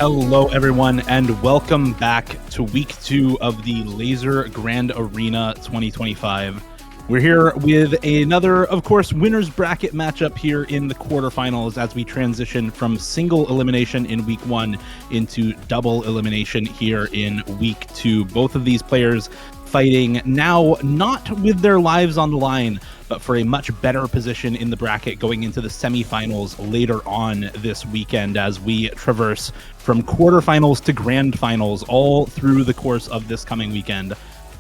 Hello, everyone, and welcome back to week 2 of the Lazer Grand Arena 2025. We're here with another, of course, winner's bracket matchup here in the quarterfinals as we transition from single elimination in week 1 into double elimination here in week 2. Both of these players fighting now not with their lives on the line, but for a much better position in the bracket going into the semifinals later on this weekend as we traverse from quarterfinals to grand finals all through the course of this coming weekend.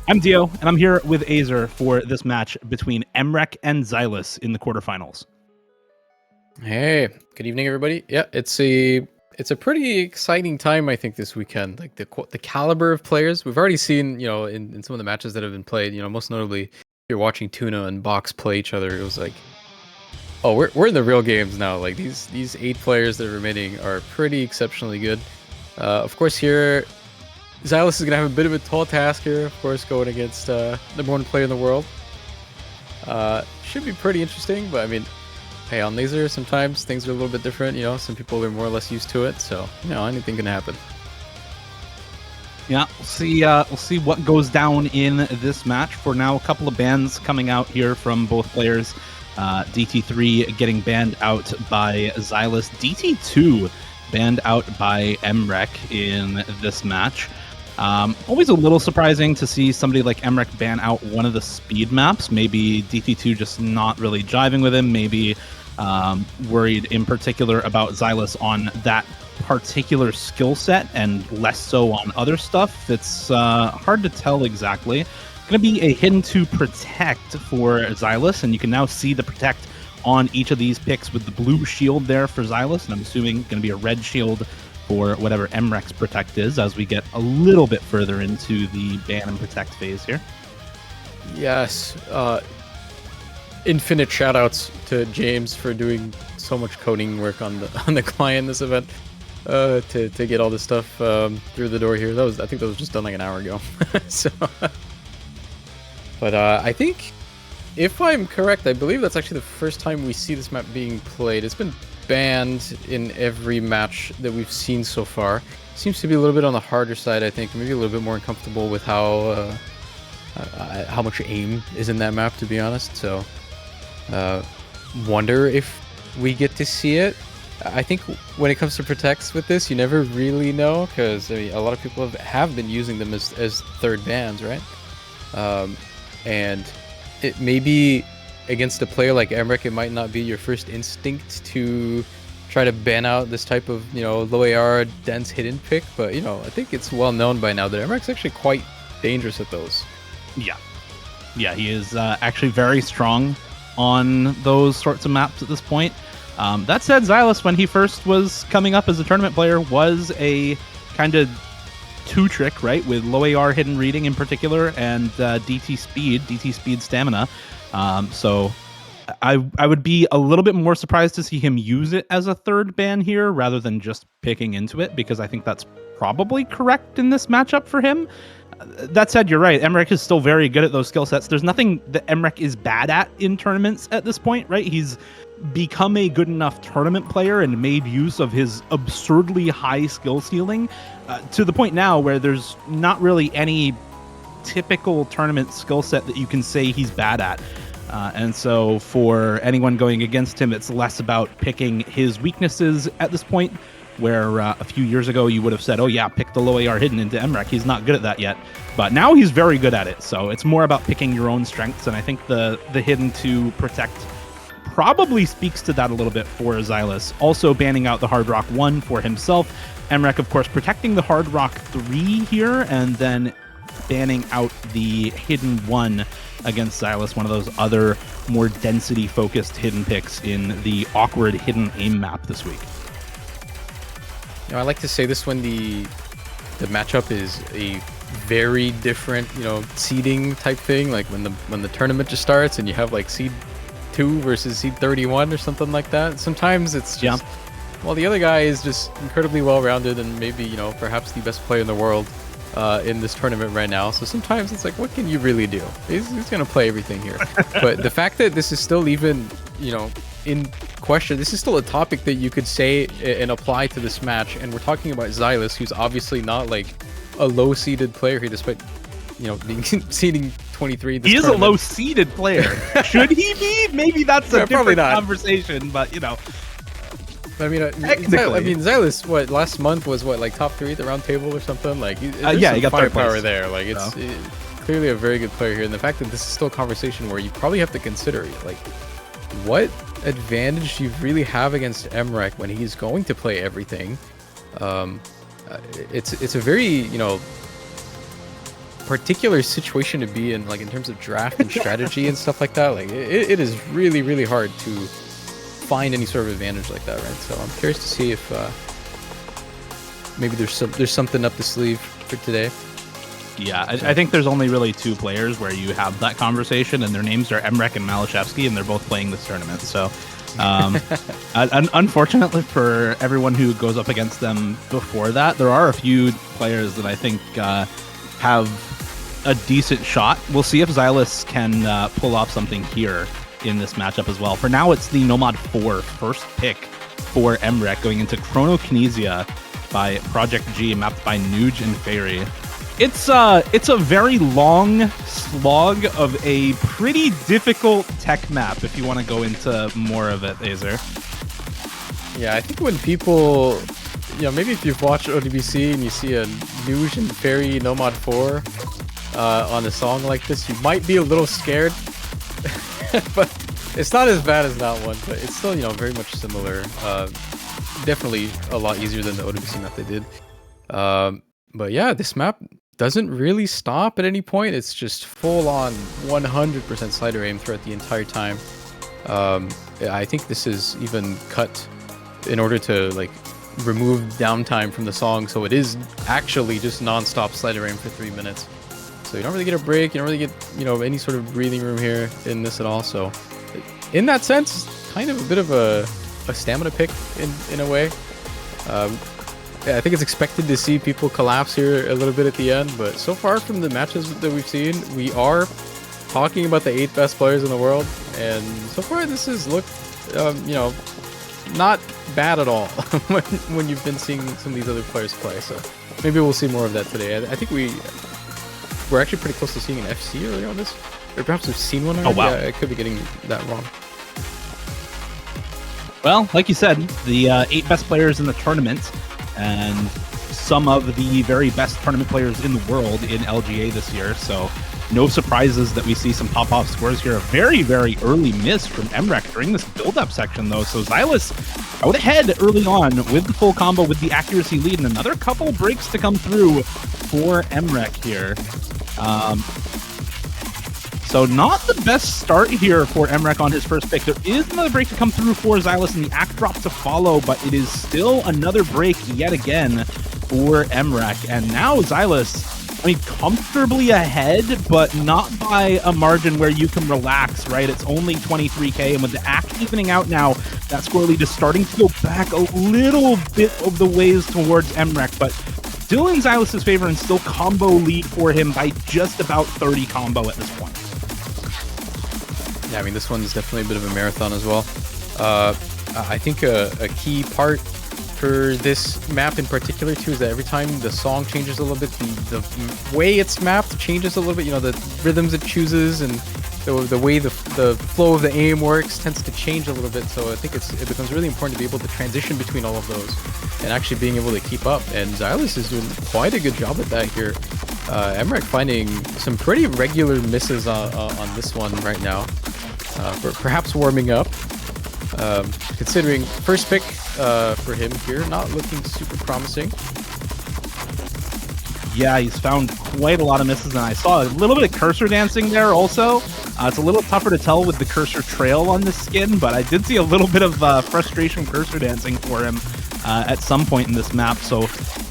I'm Dio, and I'm here with Lazer for this match between mrekk and Zylice in the quarterfinals. Hey, good evening, everybody. Yeah, it's a pretty exciting time, I think, this weekend. Like the caliber of players we've already seen, in some of the matches that have been played. Most notably, if you're watching Tuna and Box play each other, it was like, oh, we're in the real games now. Like these 8 players that are remaining are pretty exceptionally good. Of course, here Zylice is going to have a bit of a tall task here, of course, going against number 1 player in the world. Should be pretty interesting, but I mean, hey, on Lazer, sometimes things are a little bit different. Some people are more or less used to it, so anything can happen. Yeah, we'll see what goes down in this match. For now, a couple of bans coming out here from both players. DT3 getting banned out by Zylice. DT2 banned out by mrekk in this match. Always a little surprising to see somebody like mrekk ban out one of the speed maps. Maybe DT2 just not really jiving with him. Maybe worried in particular about Zylice on that particular skill set and less so on other stuff. It's hard to tell exactly. Going to be a hidden to protect for Zylice, and you can now see the protect on each of these picks with the blue shield there for Zylice, and I'm assuming going to be a red shield for whatever mrekk's protect is as we get a little bit further into the ban and protect phase here. Yes. Infinite shoutouts to James for doing so much coding work on the client this event to get all this stuff through the door here. I think that was just done like an hour ago. But I think, if I'm correct, I believe that's actually the first time we see this map being played. It's been banned in every match that we've seen so far. Seems to be a little bit on the harder side, I think. Maybe a little bit more uncomfortable with how much aim is in that map, to be honest. So, wonder if we get to see it. I think when it comes to protects with this, you never really know, because a lot of people have been using them as third bans, right? And it maybe against a player like mrekk, it might not be your first instinct to try to ban out this type of low AR dense hidden pick, but I think it's well known by now that mrekk's actually quite dangerous at those. Yeah, he is actually very strong on those sorts of maps at this point. That said, Zylice, when he first was coming up as a tournament player, was a kind of 2-trick, right, with low AR hidden reading in particular and DT speed stamina. So I would be a little bit more surprised to see him use it as a third ban here rather than just picking into it, because I think that's probably correct in this matchup for him. That said, you're right. mrekk is still very good at those skill sets. There's nothing that mrekk is bad at in tournaments at this point, right? He's become a good enough tournament player and made use of his absurdly high skill ceiling to the point now where there's not really any typical tournament skill set that you can say he's bad at. And so for anyone going against him, it's less about picking his weaknesses at this point, where a few years ago you would have said, oh yeah, pick the low AR hidden into mrekk. He's not good at that yet. But now he's very good at it. So it's more about picking your own strengths. And I think the hidden to protect probably speaks to that a little bit for Zylice. Also banning out the Hard Rock 1 for himself. mrekk, of course, protecting the Hard Rock 3 here, and then banning out the hidden 1 against Zylice, one of those other more density-focused hidden picks in the awkward hidden aim map this week. I like to say this when the matchup is a very different, seeding type thing, like when the tournament just starts and you have like seed 2 versus seed 31 or something like that. Sometimes it's just, well, the other guy is just incredibly well-rounded and maybe, perhaps the best player in the world in this tournament right now. So sometimes it's like, what can you really do? He's going to play everything here. But the fact that this is still even, in question, this is still a topic that you could say and apply to this match. And we're talking about Zylice, who's obviously not like a low-seeded player here, despite, being seeding 23. He is a low-seeded player. Should he be? Maybe that's a different conversation, but, you know. I mean, Zylice, what, last month was, what, like top 3 at the round table or something? Like, yeah, he got firepower there. Like, it's clearly a very good player here. And the fact that this is still a conversation where you probably have to consider, like, what advantage do you really have against mrekk when he's going to play everything? It's a very, you know, particular situation to be in, like in terms of draft and strategy and stuff like that. Like it is really, really hard to find any sort of advantage like that, right? So I'm curious to see if maybe there's something up the sleeve for today. Yeah, I think there's only really 2 players where you have that conversation, and their names are mrekk and Malashevsky, and they're both playing this tournament. So, unfortunately for everyone who goes up against them before that, there are a few players that I think have a decent shot. We'll see if Zylice can pull off something here in this matchup as well. For now, it's the Nomad 4 first pick for mrekk going into Chrono Kinesia by Project G, mapped by Nuge and Fairy. It's a very long slog of a pretty difficult tech map if you want to go into more of it, Lazer. Yeah, I think when people, you know, maybe if you've watched ODBC and you see a Nuge and Fairy Nomad 4 on a song like this, you might be a little scared. But it's not as bad as that one, but it's still, you know, very much similar. Definitely a lot easier than the ODBC map they did. But yeah, this map doesn't really stop at any point. It's just full on 100% slider aim throughout the entire time. I think this is even cut in order to like remove downtime from the song, so it is actually just non-stop slider aim for 3 minutes. So you don't really get a break, you don't really get, you know, any sort of breathing room here in this at all. So in that sense, kind of a bit of a stamina pick in a way. Yeah, I think it's expected to see people collapse here a little bit at the end, but so far from the matches that we've seen, we are talking about the 8 best players in the world, and so far this has looked, you know, not bad at all when you've been seeing some of these other players play. So maybe we'll see more of that today. I think we're actually pretty close to seeing an FC earlier on this, or perhaps we've seen one already. Oh wow! Yeah, I could be getting that wrong. Well, like you said, the 8 best players in the tournament, and some of the very best tournament players in the world in LGA this year. So no surprises that we see some pop-off scores here. A very, very early miss from mrekk during this build-up section, though. So Zylice out ahead early on with the full combo, with the accuracy lead, and another couple breaks to come through for mrekk here. So not the best start here for mrekk on his first pick. There is another break to come through for Zylice, and the act drop to follow, but it is still another break yet again for mrekk. And now Zylice, I mean, comfortably ahead, but not by a margin where you can relax, right? It's only 23k, and with the act evening out now, that score lead is starting to go back a little bit of the ways towards mrekk, but still in Zylice's favor, and still combo lead for him by just about 30 combo at this point. Yeah, I mean, this one's definitely a bit of a marathon as well. I think a key part for this map in particular, too, is that every time the song changes a little bit, the way it's mapped changes a little bit. You know, the rhythms it chooses and the way the flow of the aim works tends to change a little bit. So I think it becomes really important to be able to transition between all of those and actually being able to keep up. And Zylice is doing quite a good job at that here. mrekk finding some pretty regular misses on this one right now. Perhaps warming up. Considering first pick for him here, not looking super promising. Yeah, he's found quite a lot of misses, and I saw a little bit of cursor dancing there also. It's a little tougher to tell with the cursor trail on this skin, but I did see a little bit of frustration cursor dancing for him at some point in this map. So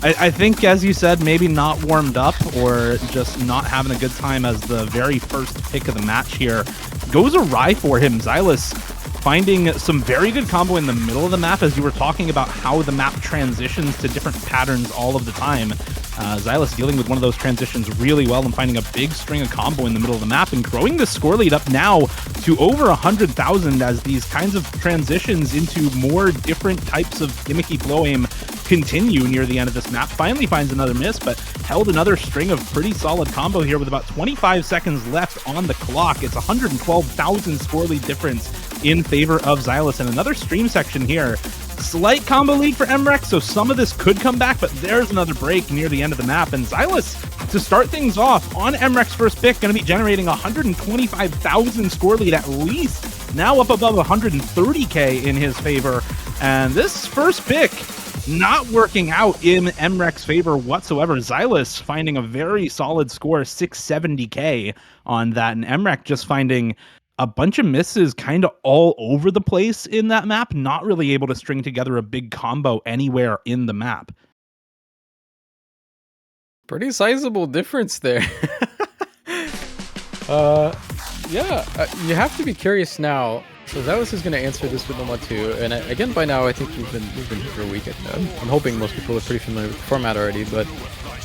I think, as you said, maybe not warmed up or just not having a good time as the very first pick of the match here goes awry for him. Zylice finding some very good combo in the middle of the map, as you were talking about how the map transitions to different patterns all of the time. Zylice dealing with one of those transitions really well and finding a big string of combo in the middle of the map and growing the score lead up now to over 100,000 as these kinds of transitions into more different types of gimmicky flow aim continue near the end of this map. Finally finds another miss, but held another string of pretty solid combo here with about 25 seconds left on the clock. It's 112,000 score lead difference in favor of Zylice, and another stream section here. Slight combo lead for mrekk, so some of this could come back, but there's another break near the end of the map, and Zylice, to start things off on mrekk's first pick, going to be generating 125,000 score lead at least, now up above 130k in his favor, and this first pick not working out in mrekk's favor whatsoever. Zylice finding a very solid score, 670k on that, and mrekk just finding a bunch of misses kind of all over the place in that map, not really able to string together a big combo anywhere in the map. Pretty sizable difference there. You have to be curious now. So Zylice is going to answer this with Nomad 2, and again, by now I think we've been here for a week. I'm hoping most people are pretty familiar with the format already, but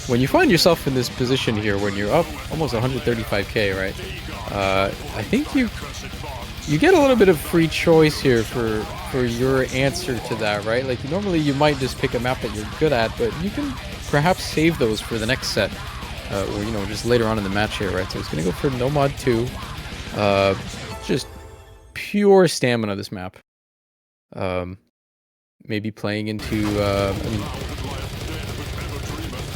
when you find yourself in this position here, when you're up almost 135k, right? I think you get a little bit of free choice here for your answer to that, right? Like normally you might just pick a map that you're good at, but you can perhaps save those for the next set, or just later on in the match here, right? So it's gonna go for Nomad 2, just pure stamina this map. Maybe playing into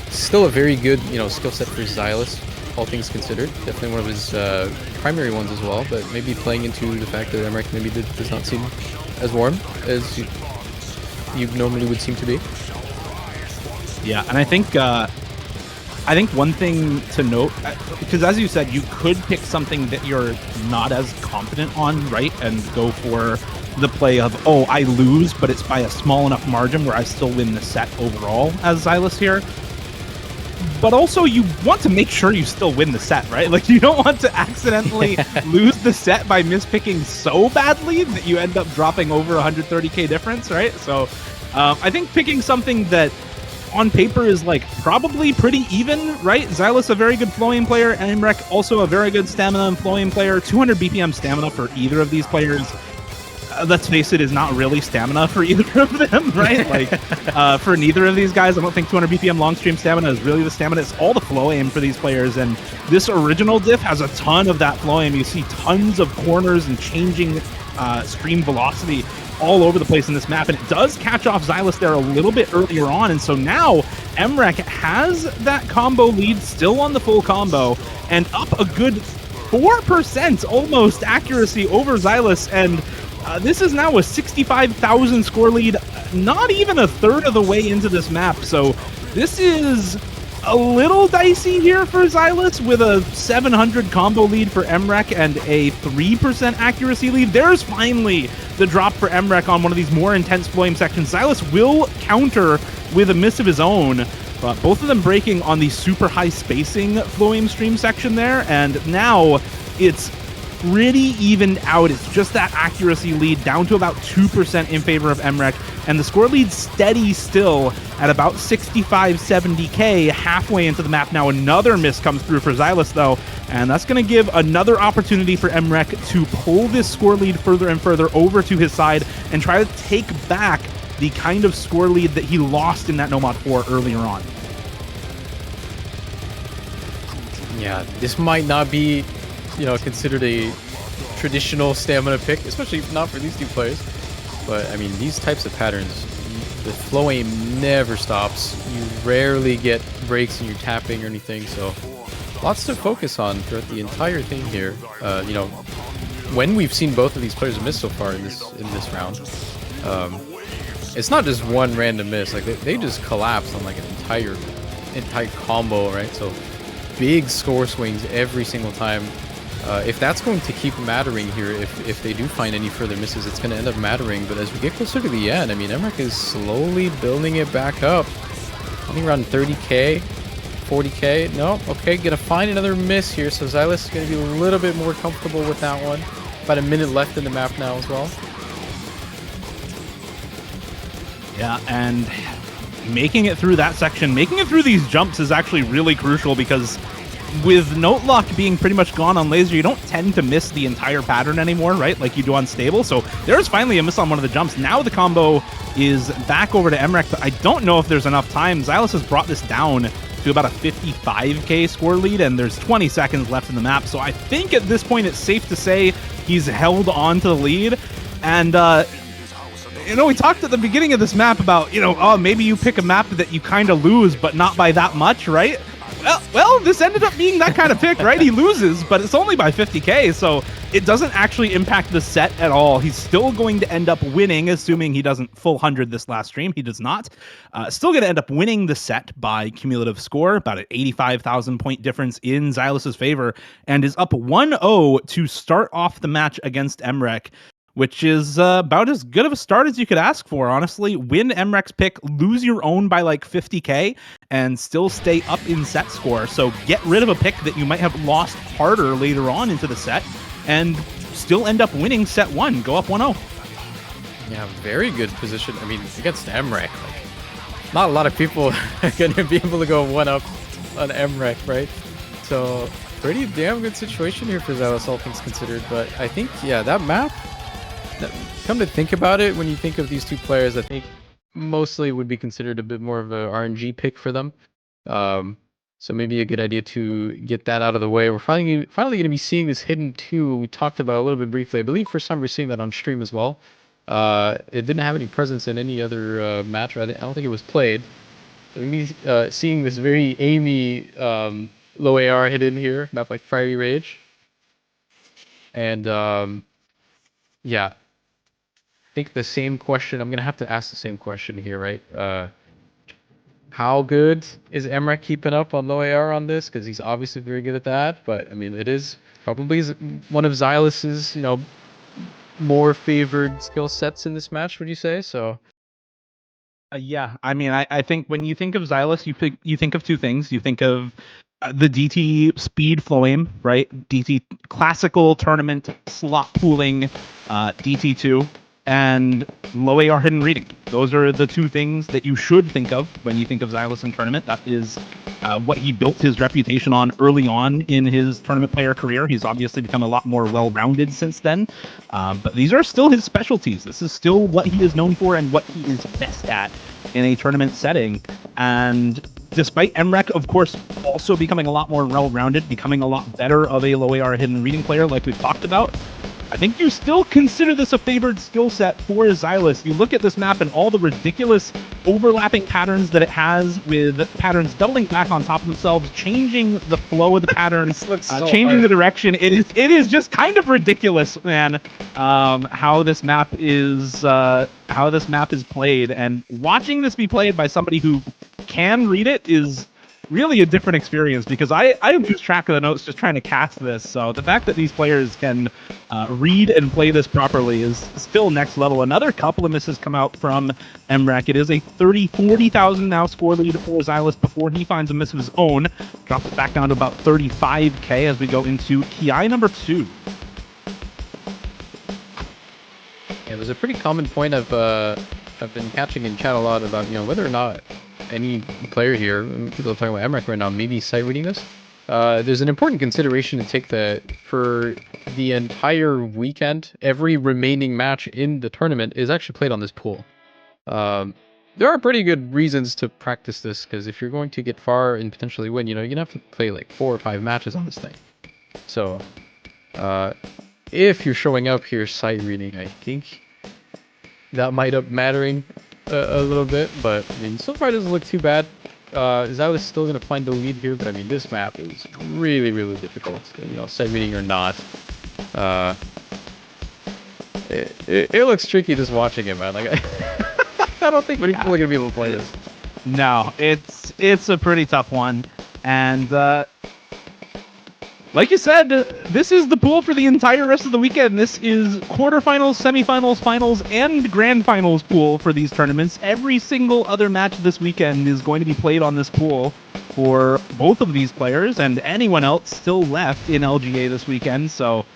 still a very good skill set for Zylice, all things considered. Definitely one of his primary ones as well, but maybe playing into the fact that mrekk maybe does not seem as warm as you normally would seem to be. Yeah, and I think one thing to note, because as you said, you could pick something that you're not as confident on, right? And go for the play of, oh, I lose, but it's by a small enough margin where I still win the set overall as Zylice here. But also you want to make sure you still win the set, right? Like you don't want to accidentally lose the set by mispicking so badly that you end up dropping over 130k difference, right? So I think picking something that on paper is like probably pretty even, right? Zylice a very good flowing player, and mrekk also a very good stamina and flowing player. 200 BPM stamina for either of these players. Let's face it, is not really stamina for either of them, right? Like for neither of these guys, I don't think 200 BPM long stream stamina is really the stamina. It's all the flow aim for these players, and this original diff has a ton of that flow aim. You see tons of corners and changing stream velocity all over the place in this map, and it does catch off Zylice there a little bit earlier on, and so now mrekk has that combo lead still on the full combo and up a good 4% almost accuracy over Zylice, and this is now a 65,000 score lead, not even a third of the way into this map. So this is a little dicey here for Zylice with a 700 combo lead for mrekk and a 3% accuracy lead. There's finally the drop for mrekk on one of these more intense flowing sections. Zylice will counter with a miss of his own, but both of them breaking on the super high spacing flowing stream section there, and now it's pretty evened out. It's just that accuracy lead down to about 2% in favor of mrekk, and the score lead steady still at about 65-70k halfway into the map. Now another miss comes through for Zylice though, and that's going to give another opportunity for mrekk to pull this score lead further and further over to his side and try to take back the kind of score lead that he lost in that Nomad 4 earlier on. Yeah, this might not be considered a traditional stamina pick, especially not for these two players. But I mean, these types of patterns, the flow aim never stops. You rarely get breaks in your tapping or anything, so lots to focus on throughout the entire thing here. When we've seen both of these players miss so far in this round, it's not just one random miss. Like they just collapse on like an entire combo, right? So big score swings every single time. If that's going to keep mattering here, if they do find any further misses, it's going to end up mattering. But as we get closer to the end, I mean, mrekk is slowly building it back up. I think around 30k, 40k. No, okay, gonna find another miss here. So Zylice is going to be a little bit more comfortable with that one. About a minute left in the map now as well. Yeah, and making it through that section, making it through these jumps is actually really crucial, because with Note Lock being pretty much gone on Lazer, you don't tend to miss the entire pattern anymore, right? Like you do on Stable. So there's finally a miss on one of the jumps. Now the combo is back over to mrekk, but I don't know if there's enough time. Zylice has brought this down to about a 55k score lead, and there's 20 seconds left in the map. So I think at this point it's safe to say he's held on to the lead. And you know, we talked at the beginning of this map about, you know, oh, maybe you pick a map that you kind of lose, but not by that much, right? Well, this ended up being that kind of pick, right? He loses, but it's only by 50k, so it doesn't actually impact the set at all. He's still going to end up winning, assuming he doesn't full 100 this last stream. He does not. Still going to end up winning the set by cumulative score, about an 85,000 point difference in Zylice's favor, and is up 1-0 to start off the match against mrekk, which is about as good of a start as you could ask for, honestly. Win mrekk's pick, lose your own by like 50k, and still stay up in set score. So get rid of a pick that you might have lost harder later on into the set, and still end up winning set 1. Go up 1-0. Yeah, very good position. I mean, against mrekk, like, not a lot of people are going to be able to go 1-up on mrekk, right? So pretty damn good situation here for Zylice, all things considered. But I think, yeah, that map, come to think about it, when you think of these two players, I think mostly would be considered a bit more of a RNG pick for them. So maybe a good idea to get that out of the way. We're finally going to be seeing this hidden 2 we talked about a little bit briefly. I believe first time we're seeing that on stream as well. It didn't have any presence in any other match. I don't think it was played. So seeing this very Amy low AR hidden here, map like Fiery Rage. And yeah. I think the same question, I'm going to have to ask the same question here, right? How good is mrekk keeping up on low AR on this? Because he's obviously very good at that. But, I mean, it is probably one of Zylice's, you know, more favored skill sets in this match, would you say? So, Yeah, I mean, I think when you think of Zylice, you think of two things. You think of the DT speed flow aim, right? DT classical tournament slot pooling, DT2, and low AR hidden reading. Those are the two things that you should think of when you think of Zylice in tournament. That is what he built his reputation on early on in his tournament player career. He's obviously become a lot more well-rounded since then, but these are still his specialties. This is still what he is known for and what he is best at in a tournament setting. And despite mrekk, of course, also becoming a lot more well-rounded, becoming a lot better of a low AR hidden reading player like we've talked about, I think you still consider this a favored skill set for Zylice. You look at this map and all the ridiculous overlapping patterns that it has, with patterns doubling back on top of themselves, changing the flow of the pattern, changing the direction. It is just kind of ridiculous, man, how this map is played. And watching this be played by somebody who can read it is really a different experience, because I lose track of the notes just trying to cast this. So the fact that these players can read and play this properly is still next level. Another couple of misses come out from mrekk. It is a 40,000 now score lead for Zylice before he finds a miss of his own. Drops it back down to about 35k as we go into KI number 2. yeah, it was a pretty common point I've been catching in chat a lot about, you know, whether or not any player here, people are talking about mrekk right now, maybe sight reading this. There's an important consideration to take that for the entire weekend. Every remaining match in the tournament is actually played on this pool. There are pretty good reasons to practice this, because if you're going to get far and potentially win, you know, you're gonna have to play like 4 or 5 matches on this thing. So, if you're showing up here sight reading, I think that might up mattering a little bit, but I mean, so far it doesn't look too bad. Zylice still gonna find the lead here, but I mean, this map is really, really difficult, you know, sight reading or not. It looks tricky just watching it, man. Like, I don't think many people are gonna be able to play this. No, it's a pretty tough one, and like you said, this is the pool for the entire rest of the weekend. This is quarterfinals, semifinals, finals, and grand finals pool for these tournaments. Every single other match this weekend is going to be played on this pool for both of these players and anyone else still left in LGA this weekend. So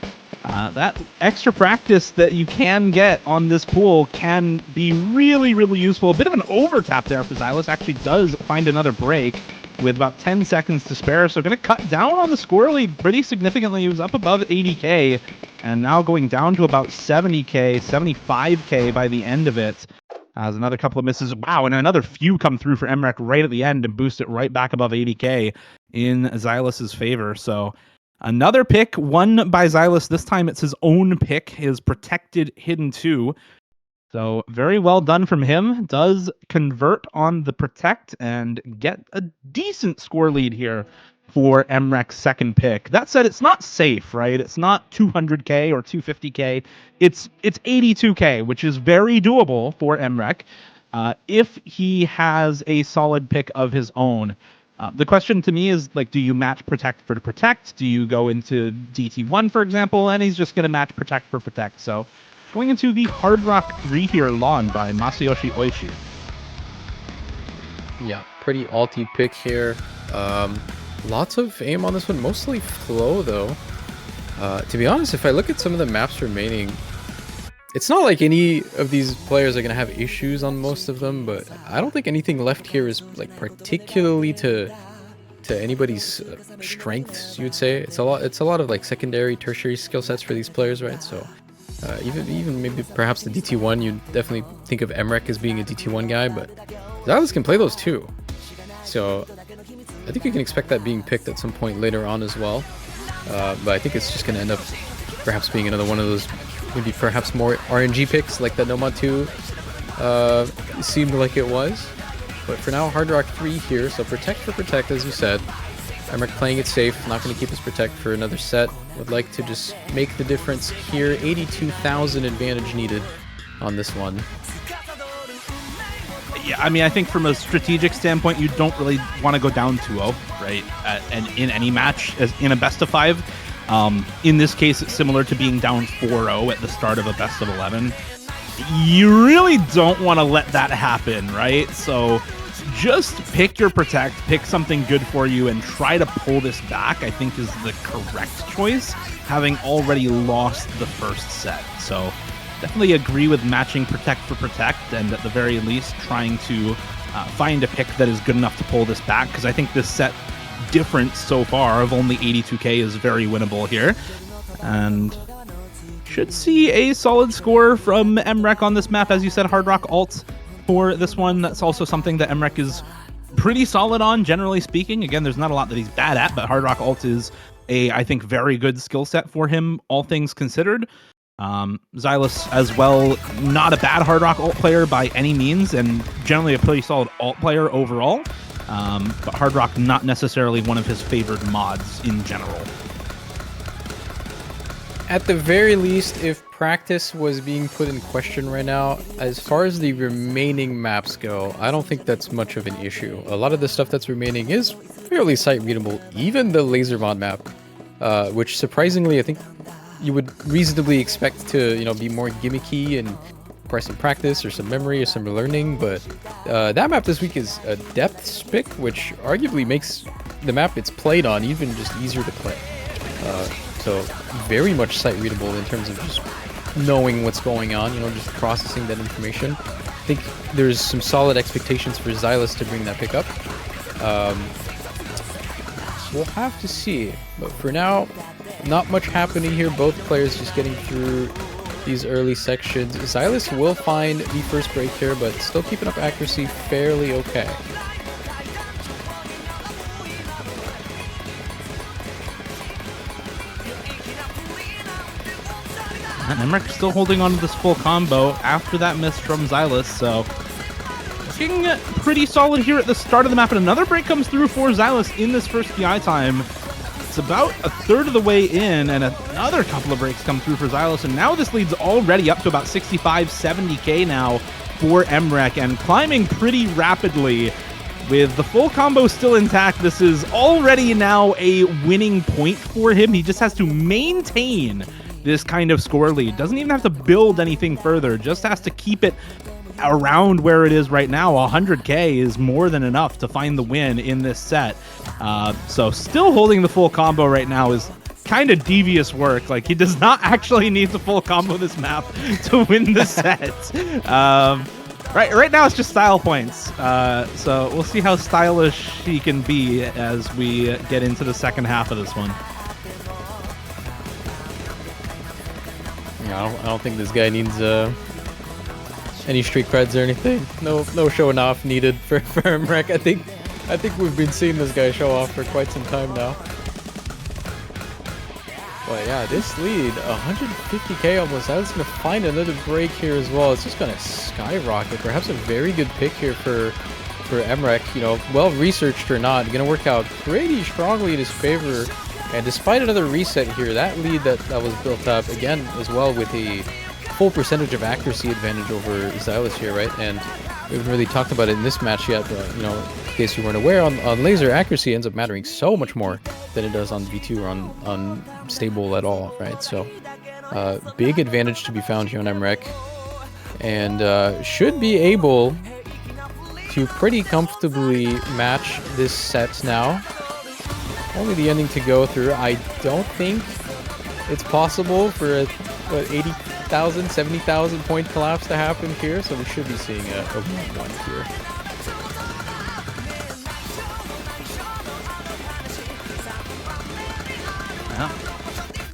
that extra practice that you can get on this pool can be really, really useful. A bit of an overtap there for Zylice. Actually does find another break with about 10 seconds to spare, so going to cut down on the score lead pretty significantly. He was up above 80k, and now going down to about 70k, 75k by the end of it. As another couple of misses. Wow, and another few come through for mrekk right at the end and boost it right back above 80k in Zylice's favor. So another pick won by Zylice. This time it's his own pick, his protected hidden 2. So very well done from him. Does convert on the protect and get a decent score lead here for mrekk's second pick. That said, it's not safe, right? It's not 200k or 250k. It's 82k, which is very doable for mrekk if he has a solid pick of his own. The question to me is, like, do you match protect for protect? Do you go into DT1, for example? And he's just going to match protect for protect. So going into the Hard Rock 3 here, Lawn by Masayoshi Oishi. Yeah, pretty alty pick here. Lots of aim on this one, mostly flow though. To be honest, if I look at some of the maps remaining, it's not like any of these players are going to have issues on most of them, but I don't think anything left here is like particularly to anybody's strengths, you would say. It's a lot of like secondary, tertiary skill sets for these players, right? So even maybe perhaps the DT1, you'd definitely think of mrekk as being a DT1 guy, but Zylice can play those too. So I think you can expect that being picked at some point later on as well. But I think it's just going to end up perhaps being another one of those maybe perhaps more RNG picks like that Nomad 2 seemed like it was. But for now, Hard Rock 3 here, so protect for protect, as you said. mrekk playing it safe, not going to keep his protect for another set. Would like to just make the difference here. 82,000 advantage needed on this one. Yeah, I mean, I think from a strategic standpoint, you don't really want to go down 2-0, right? And in any match, as in a best of 5. In this case, it's similar to being down 4-0 at the start of a best of 11. You really don't want to let that happen, right? So just pick your protect, pick something good for you, and try to pull this back, I think is the correct choice, having already lost the first set. So definitely agree with matching protect for protect, and at the very least trying to find a pick that is good enough to pull this back, because I think this set difference so far of only 82k is very winnable here, and should see a solid score from mrekk on this map. As you said, Hard Rock alt for this one. That's also something that mrekk is pretty solid on, generally speaking. Again, there's not a lot that he's bad at, but Hard Rock alt is a, I think, very good skill set for him, all things considered. Zylice as well, not a bad Hard Rock alt player by any means, and generally a pretty solid alt player overall. But Hard Rock not necessarily one of his favored mods in general. At the very least, if practice was being put in question right now, as far as the remaining maps go, I don't think that's much of an issue. A lot of the stuff that's remaining is fairly sight readable, even the laser mod map, which surprisingly I think you would reasonably expect to, you know, be more gimmicky and require some practice or some memory or some learning, but that map this week is a depths pick, which arguably makes the map it's played on even just easier to play. So very much sight readable in terms of just knowing what's going on, you know, just processing that information. I think there's some solid expectations for Zylice to bring that pick up. We'll have to see, but for now, not much happening here. Both players just getting through these early sections. Zylice will find the first break here, but still keeping up accuracy fairly okay. And mrekk still holding on to this full combo after that miss from Zylice, so looking pretty solid here at the start of the map. And another break comes through for Zylice in this first PI time. It's about a third of the way in, and another couple of breaks come through for Zylice, and now this lead's already up to about 65, 70k now for mrekk, and climbing pretty rapidly. With the full combo still intact, this is already now a winning point for him. He just has to maintain this kind of score lead. Doesn't even have to build anything further, just has to keep it around where it is right now. 100k is more than enough to find the win in this set. So still holding the full combo right now is kind of devious work. Like, he does not actually need to full combo this map to win the set. Right now it's just style points. So we'll see how stylish he can be as we get into the second half of this one. Yeah, I don't think this guy needs any street creds or anything. No showing off needed for mrekk. I think we've been seeing this guy show off for quite some time now. But yeah, this lead, 150k almost. I was gonna find another break here as well. It's just gonna skyrocket. Perhaps a very good pick here for mrekk. You know, well researched or not, gonna work out pretty strongly in his favor. And despite another reset here, that lead that was built up again as well with a full percentage of accuracy advantage over Zylice here, right? And we haven't really talked about it in this match yet, but you know, in case you weren't aware, on Lazer, accuracy ends up mattering so much more than it does on V2 or on stable at all, right? So big advantage to be found here on mrekk, and should be able to pretty comfortably match this set now. Only the ending to go through. I don't think it's possible for a 80,000, 70,000 point collapse to happen here, so we should be seeing a 1-1 here.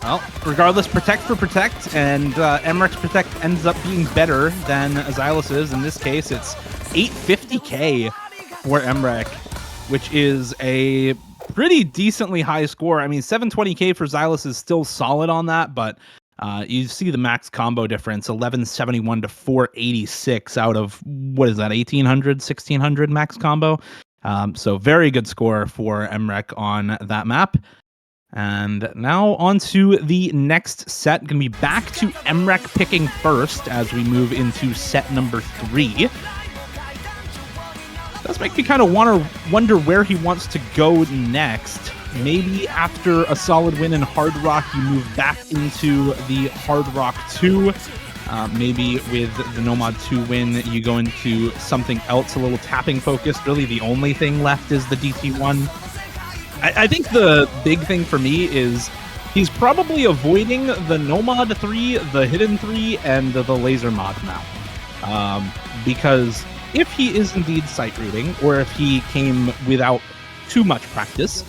Well, regardless, protect for protect, and mrekk's protect ends up being better than Zylice's. In this case, it's 850k for mrekk, which is a pretty decently high score. I mean, 720k for Zylice is still solid on that, but you see the max combo difference, 1171 to 486 out of, what is that, 1800, 1600 max combo. So very good score for mrekk on that map. And now on to the next set. Going to be back to mrekk picking first as we move into set number 3. Does make me kind of wonder where he wants to go next. Maybe after a solid win in Hard Rock, you move back into the Hard Rock 2. Maybe with the Nomad 2 win, you go into something else, a little tapping focused. Really, the only thing left is the DT1. I think the big thing for me is he's probably avoiding the Nomad 3, the Hidden 3, and the Lazer mod map. Because if he is indeed sight reading, or if he came without too much practice,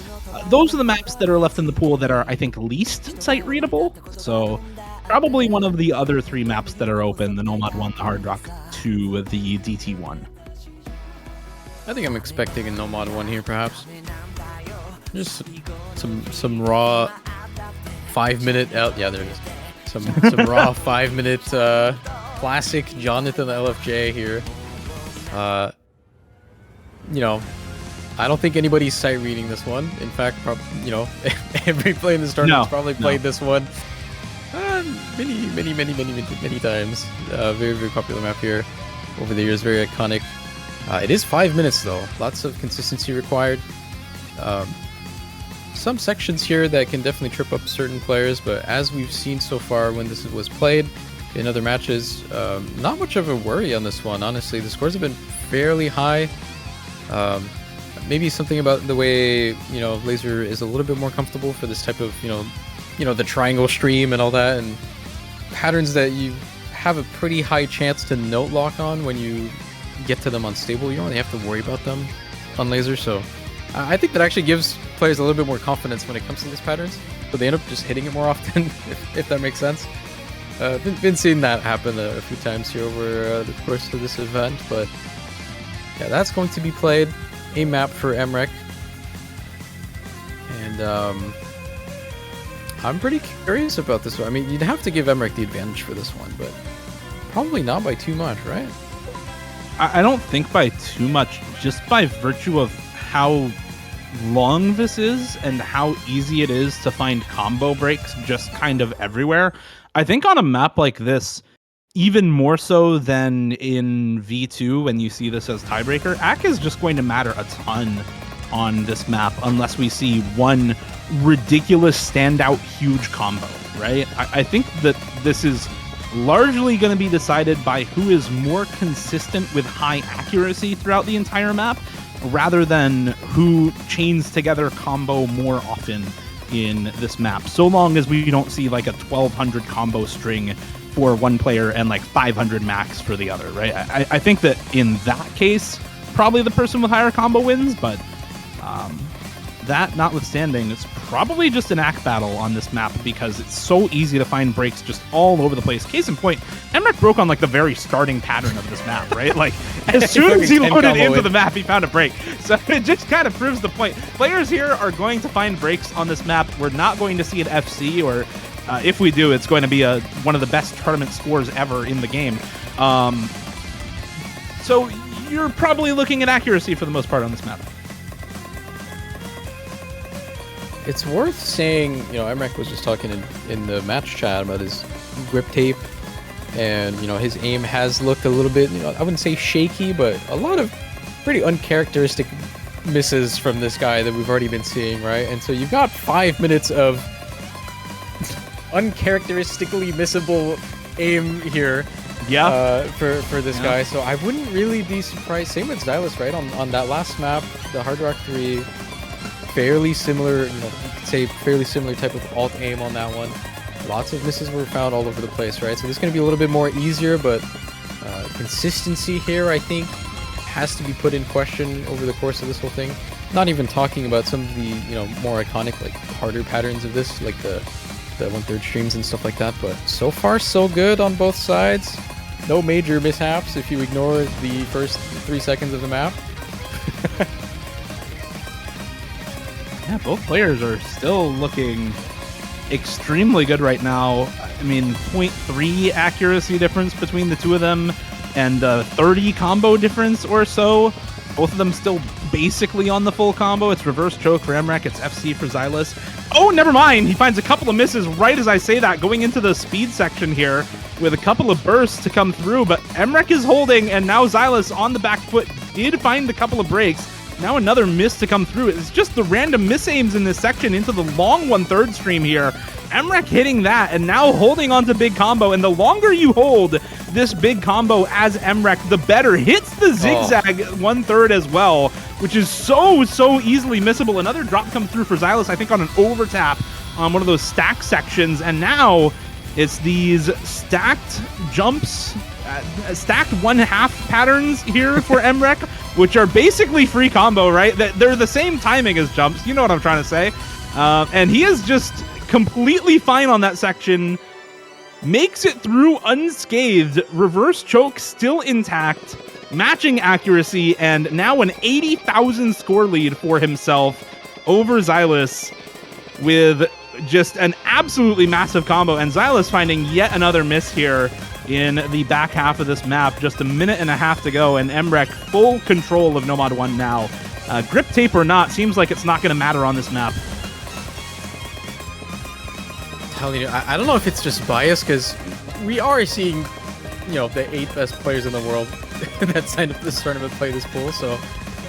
those are the maps that are left in the pool that are, I think, least sight readable. So probably one of the other 3 maps that are open, the Nomad 1, the Hard Rock 2, the DT1. I think I'm expecting a Nomad 1 here, perhaps. Just some raw 5-minute out. Yeah, there it is. Some raw 5-minute classic Jonathan LFJ here. You know, I don't think anybody's sight reading this one. In fact, you know, every player in this tournament's probably played this one many times. Very, very popular map here over the years. Very iconic. It is 5 minutes though. Lots of consistency required. Some sections here that can definitely trip up certain players, but as we've seen so far when this was played in other matches, not much of a worry on this one, honestly. The scores have been fairly high. Maybe something about the way, you know, Lazer is a little bit more comfortable for this type of, you know, the triangle stream and all that, and patterns that you have a pretty high chance to note lock on when you get to them unstable. You don't really have to worry about them on Lazer, so I think that actually gives players a little bit more confidence when it comes to these patterns, so they end up just hitting it more often, if that makes sense. Been seeing that happen a few times here over the course of this event, but yeah, that's going to be played, a map for mrekk, and I'm pretty curious about this one. I mean, you'd have to give mrekk the advantage for this one, but probably not by too much, right? I don't think by too much, just by virtue of how long this is and how easy it is to find combo breaks just kind of everywhere. I think on a map like this, even more so than in V2 when you see this as tiebreaker, AK is just going to matter a ton on this map unless we see one ridiculous standout huge combo, right? I think that this is largely going to be decided by who is more consistent with high accuracy throughout the entire map, rather than who chains together combo more often in this map. So long as we don't see like a 1200 combo string for one player and like 500 max for the other, right? I think that in that case, probably the person with higher combo wins, but that notwithstanding, it's probably just an act battle on this map because it's so easy to find breaks just all over the place. Case in point, mrekk broke on like the very starting pattern of this map, right? Like as soon as he loaded into the map, he found a break. So it just kind of proves the point. Players here are going to find breaks on this map. We're not going to see an FC, or if we do, it's going to be one of the best tournament scores ever in the game. So you're probably looking at accuracy for the most part on this map. It's worth saying, you know, mrekk was just talking in the match chat about his grip tape, and, you know, his aim has looked a little bit, you know, I wouldn't say shaky, but a lot of pretty uncharacteristic misses from this guy that we've already been seeing, right? And so you've got 5 minutes of uncharacteristically missable aim here. Yeah. For this guy, so I wouldn't really be surprised. Same with Zylice, right? On that last map, the Hard Rock 3, fairly similar, you know, you could say fairly similar type of alt aim on that one. Lots of misses were found all over the place, right? So this is going to be a little bit more easier, but consistency here, I think, has to be put in question over the course of this whole thing. Not even talking about some of the, you know, more iconic, like, harder patterns of this, like the 1/3 streams and stuff like that, but so far so good on both sides. No major mishaps if you ignore the first 3 seconds of the map. Yeah, both players are still looking extremely good right now. I mean, 0.3 accuracy difference between the two of them, and 30 combo difference or so. Both of them still basically on the full combo. It's reverse choke for mrekk, it's FC for Zylice. Oh, never mind! He finds a couple of misses right as I say that, going into the speed section here with a couple of bursts to come through, but mrekk is holding, and now Zylice on the back foot did find a couple of breaks. Now another miss to come through. It's just the random misaims in this section into the long 1/3 stream here. mrekk hitting that and now holding on to big combo, and the longer you hold this big combo as mrekk, the better. Hits the zigzag 1/3 as well, which is so easily missable. Another drop come through for Zylice, I think on an overtap on one of those stack sections, and now it's these stacked jumps, stacked 1/2 patterns here for mrekk, which are basically free combo, right? They're the same timing as jumps, you know what I'm trying to say. And he is just completely fine on that section, makes it through unscathed, reverse choke still intact, matching accuracy, and now an 80,000 score lead for himself over Zylice with just an absolutely massive combo, and Zylice finding yet another miss here in the back half of this map. Just a minute and a half to go, and mrekk full control of Nomad 1 now. Grip tape or not, seems like it's not going to matter on this map. Telling you, I don't know if it's just bias, because we are seeing, you know, the 8 best players in the world that signed up for this tournament play this pool, so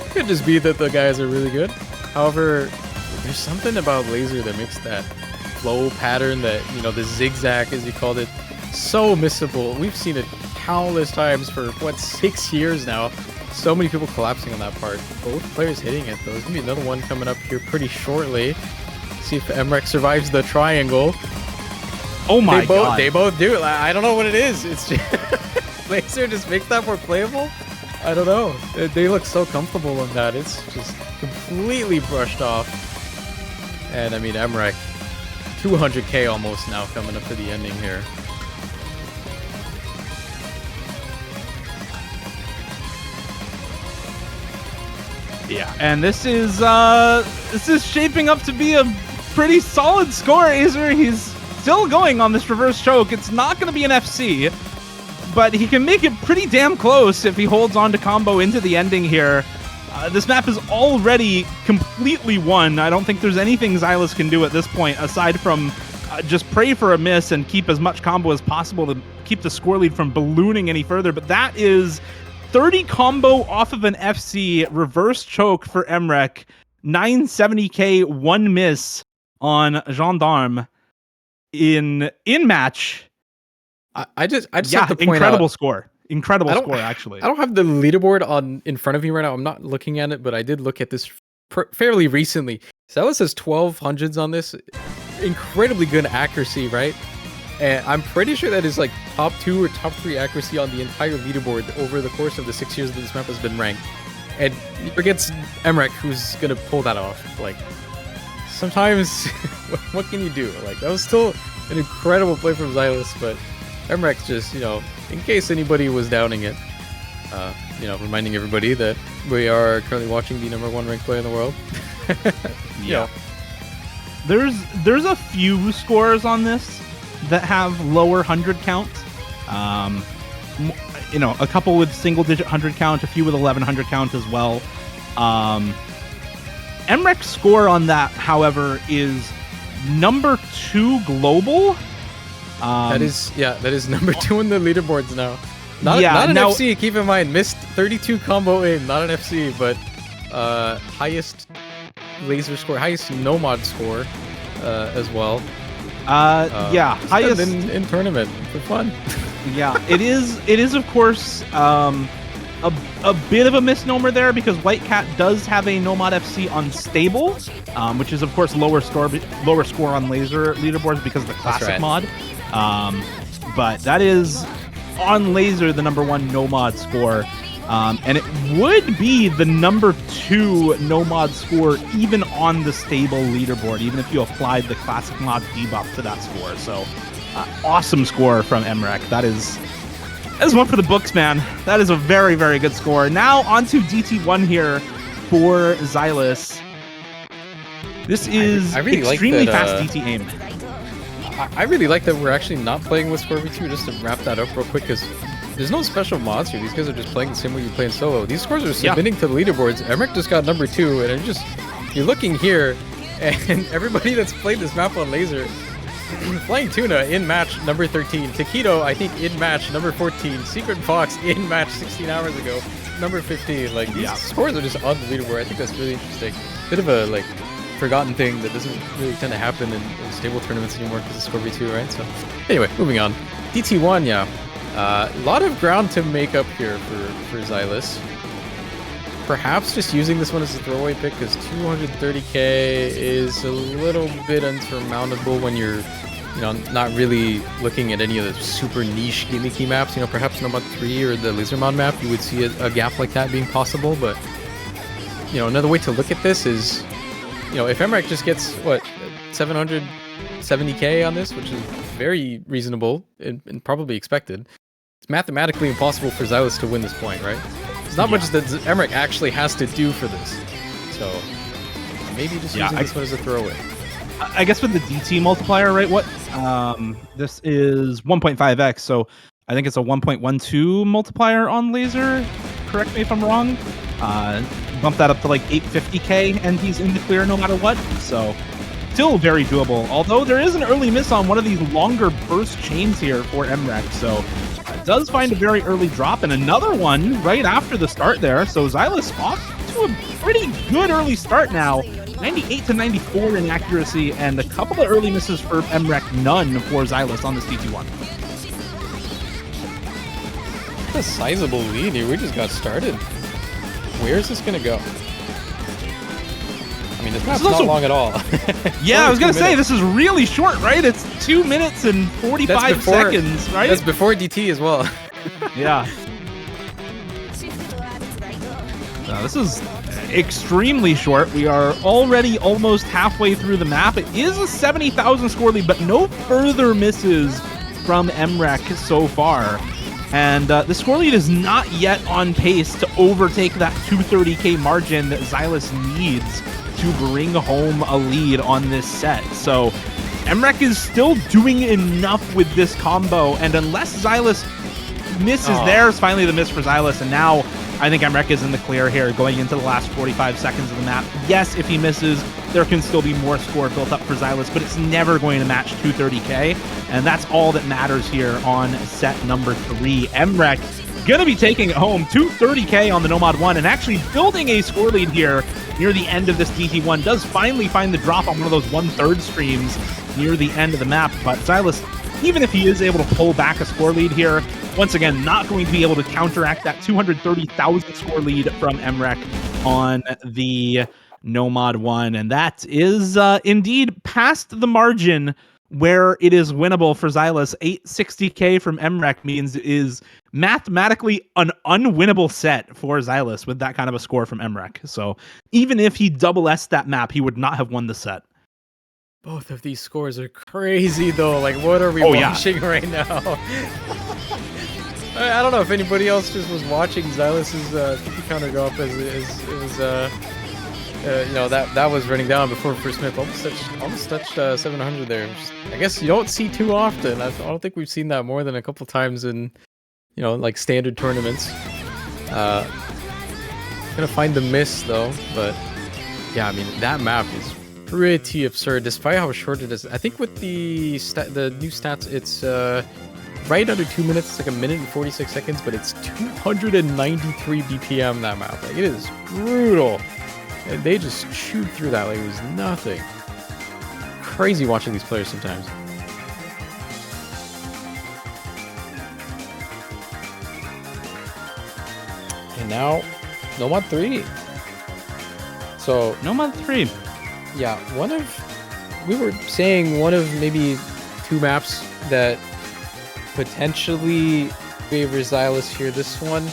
it could just be that the guys are really good. However, there's something about Lazer that makes that flow pattern, that, you know, the zigzag as you called it, so missable. We've seen it countless times for, what, 6 years now. So many people collapsing on that part. Both players hitting it, though. There's going to be another one coming up here pretty shortly. See if mrekk survives the triangle. Oh my god. They both do it. I don't know what it is. It's just Lazer just makes that more playable. I don't know. They look so comfortable on that. It's just completely brushed off. And I mean, mrekk, 200k almost now coming up to the ending here. Yeah, and this is shaping up to be a pretty solid score. Azer, he's still going on this reverse choke. It's not going to be an FC, but he can make it pretty damn close if he holds on to combo into the ending here. This map is already completely won. I don't think there's anything Zylice can do at this point aside from just pray for a miss and keep as much combo as possible to keep the score lead from ballooning any further. But that is 30 combo off of an FC reverse choke for mrekk. 970k, 1 miss on Gendarme in match. I just yeah, have to point incredible out, score. Incredible score, actually. I don't have the leaderboard in front of me right now. I'm not looking at it, but I did look at this fairly recently. Zylice has 1200s on this. Incredibly good accuracy, right? And I'm pretty sure that is like top 2 or top 3 accuracy on the entire leaderboard over the course of the 6 years that this map has been ranked. And he forgets mrekk, who's gonna pull that off. Like, sometimes, what can you do? Like, that was still an incredible play from Zylice, but mrekk just, in case anybody was doubting it, reminding everybody that we are currently watching the #1 ranked player in the world. Yeah. There's a few scores on this that have lower 100 count. A couple with single-digit 100 count, a few with 1100 count as well. mrekk's score on that, however, is number 2 global. That is number 2 in the leaderboards now. Not an FC, keep in mind. Missed 32 combo aim, not an FC, but highest laser score, highest nomad score as well. Highest in tournament for fun. Yeah, it is of course a bit of a misnomer there, because White Cat does have a Nomad FC unstable, which is of course lower score on laser leaderboards because of the classic mod. But that is on laser the #1 Nomad score, and it would be the number 2 Nomad score even on the stable leaderboard, even if you applied the classic mod debuff to that score. So awesome score from mrekk. That is one for the books, man. That is a very, very good score. Now on to DT1 here for Zylice. This is really extremely like that, fast DT aim. I really like that we're actually not playing with Score V2, just to wrap that up real quick, because there's no special mods here. These guys are just playing the same way you play in solo. These scores are submitting to the leaderboards. mrekk just got number 2, and you're looking here, and everybody that's played this map on laser, Flying Tuna in match number 13, Taquito I think in match number 14, Secret Fox in match 16 hours ago, number 15. Like, these scores are just on the leaderboard. I think that's really interesting. Bit of a forgotten thing that doesn't really tend to happen in stable tournaments anymore because of Score V2, right? So anyway, moving on. DT1, a lot of ground to make up here for Zylice. Perhaps just using this one as a throwaway pick, because 230k is a little bit unsurmountable when you're not really looking at any of the super niche gimmicky maps. Perhaps Nomad 3 or the Laser Mod map, you would see a gap like that being possible. But another way to look at this is, if mrekk just gets 770k on this, which is very reasonable and probably expected, it's mathematically impossible for Zylice to win this point, right? There's not much that mrekk actually has to do for this. So maybe just using this one as a throwaway. I guess with the DT multiplier, right? This is 1.5x, so I think it's a 1.12 multiplier on laser. Correct me if I'm wrong. Bump that up to like 850k, and he's in the clear no matter what. So still very doable. Although there is an early miss on one of these longer burst chains here for mrekk, so does find a very early drop, and another one right after the start there. So Zylice off to a pretty good early start now. 98 to 94 in accuracy, and a couple of early misses for mrekk, none for Zylice on this DT1. That's a sizable lead here. We just got started. Where is this going to go? I mean, this map's not long at all. Yeah, I was going to say, this is really short, right? It's 2 minutes and 45 seconds, right? That's before DT as well. Yeah. This is extremely short. We are already almost halfway through the map. It is a 70,000 score lead, but no further misses from mrekk so far. And the score lead is not yet on pace to overtake that 230k margin that Zylice needs to bring home a lead on this set. So mrekk is still doing enough with this combo, and unless Zylice misses, there's finally the miss for Zylice, and now I think mrekk is in the clear here going into the last 45 seconds of the map. Yes, if he misses, there can still be more score built up for Zylice, but it's never going to match 230k, and that's all that matters here on set number 3. mrekk gonna be taking it home, 230k on the Nomad 1, and actually building a score lead here near the end of this DT1. Does finally find the drop on one of those 1/3 streams near the end of the map, but Zylice, even if he is able to pull back a score lead here, once again, not going to be able to counteract that 230,000 score lead from mrekk on the Nomad 1. And that is indeed past the margin where it is winnable for Zylice. 860k from mrekk means it is mathematically an unwinnable set for Zylice with that kind of a score from mrekk. So even if he double S that map, he would not have won the set. Both of these scores are crazy though. Like, what are we watching right now? I don't know if anybody else just was watching Zylice's 50 counter go up as it was. You know, that was running down before first Smith almost touched 700 there. I guess you don't see too often. I don't think we've seen that more than a couple times in, you know, like standard tournaments. Gonna find the miss though, but yeah, I mean that map is pretty absurd despite how short it is. I think with the new stats, it's right under 2 minutes. It's like 1 minute and 46 seconds, but it's 293 BPM that map. Like, it is brutal. And they just chewed through that like it was nothing. Crazy watching these players sometimes. And now, Nomad 3. So Nomad 3. Yeah, we were saying one of maybe 2 maps that potentially favor Zylice here. This one,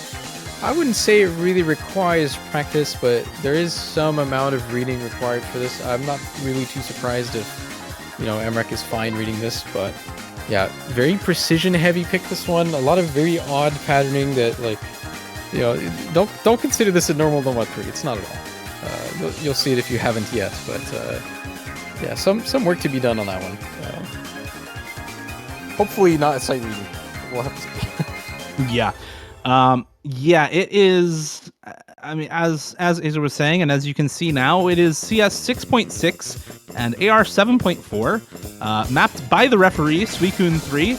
I wouldn't say it really requires practice, but there is some amount of reading required for this. I'm not really too surprised if, you know, mrekk is fine reading this, but yeah, very precision heavy pick this one. A lot of very odd patterning that, like, you know, don't consider this a normal Nomad 3. It's not at all. You'll see it if you haven't yet, but yeah, some work to be done on that one. Hopefully not a sight reading. We'll have to see. Yeah. Yeah, it is. I mean, as Lazer was saying, and as you can see now, it is CS 6.6 and AR 7.4, mapped by the referee, Suicune 3.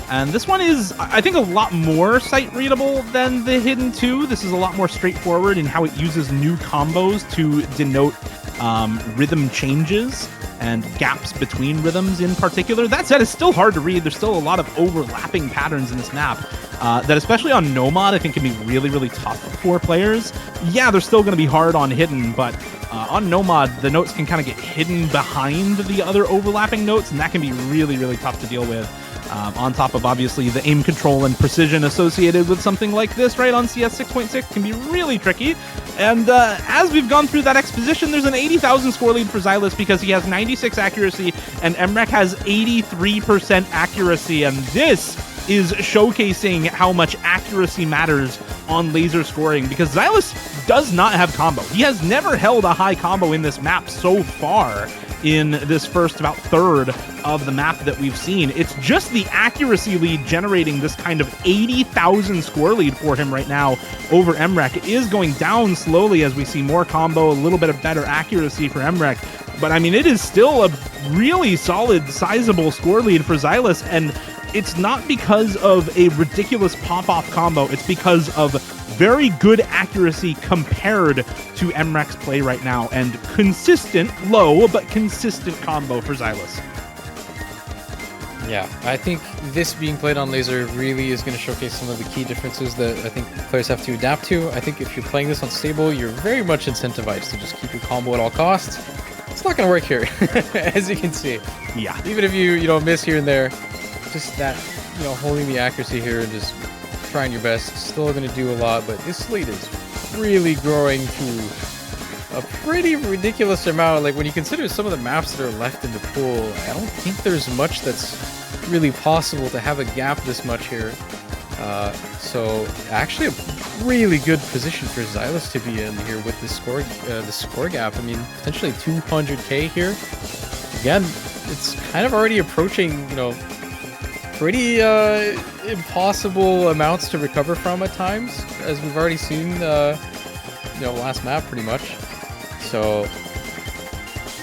And this one is, I think, a lot more sight readable than the Hidden 2. This is a lot more straightforward in how it uses new combos to denote rhythm changes and gaps between rhythms in particular. That said, it's still hard to read. There's still a lot of overlapping patterns in this map that, especially on Nomad, I think can be really, really tough for players. Yeah, they're still going to be hard on Hidden, but on Nomad, the notes can kind of get hidden behind the other overlapping notes, and that can be really, really tough to deal with. On top of, obviously, the aim control and precision associated with something like this, right, on CS 6.6 can be really tricky. And as we've gone through that exposition, there's an 80,000 score lead for Zylice because he has 96 accuracy and mrekk has 83% accuracy. And this is showcasing how much accuracy matters on Lazer scoring, because Zylice does not have combo. He has never held a high combo in this map so far in this first about third of the map that we've seen. It's just the accuracy lead generating this kind of 80,000 score lead for him right now over mrekk. It is going down slowly as we see more combo, a little bit of better accuracy for mrekk. But I mean, it is still a really solid, sizable score lead for Zylice, and it's not because of a ridiculous pop-off combo. It's because of very good accuracy compared to mrekk's play right now, and consistent, low, but consistent combo for Zylice. Yeah, I think this being played on Lazer really is going to showcase some of the key differences that I think players have to adapt to. I think if you're playing this on stable, you're very much incentivized to just keep your combo at all costs. It's not going to work here, as you can see. Yeah. Even if you know, miss here and there, just that, you know, holding the accuracy here and just trying your best, still going to do a lot. But this lead is really growing to a pretty ridiculous amount. Like, when you consider some of the maps that are left in the pool, I don't think there's much that's really possible to have a gap this much here. So actually a really good position for Zylice to be in here with the score gap. I mean, potentially 200k here. Again, it's kind of already approaching, you know, pretty impossible amounts to recover from at times, as we've already seen, you know, last map pretty much. So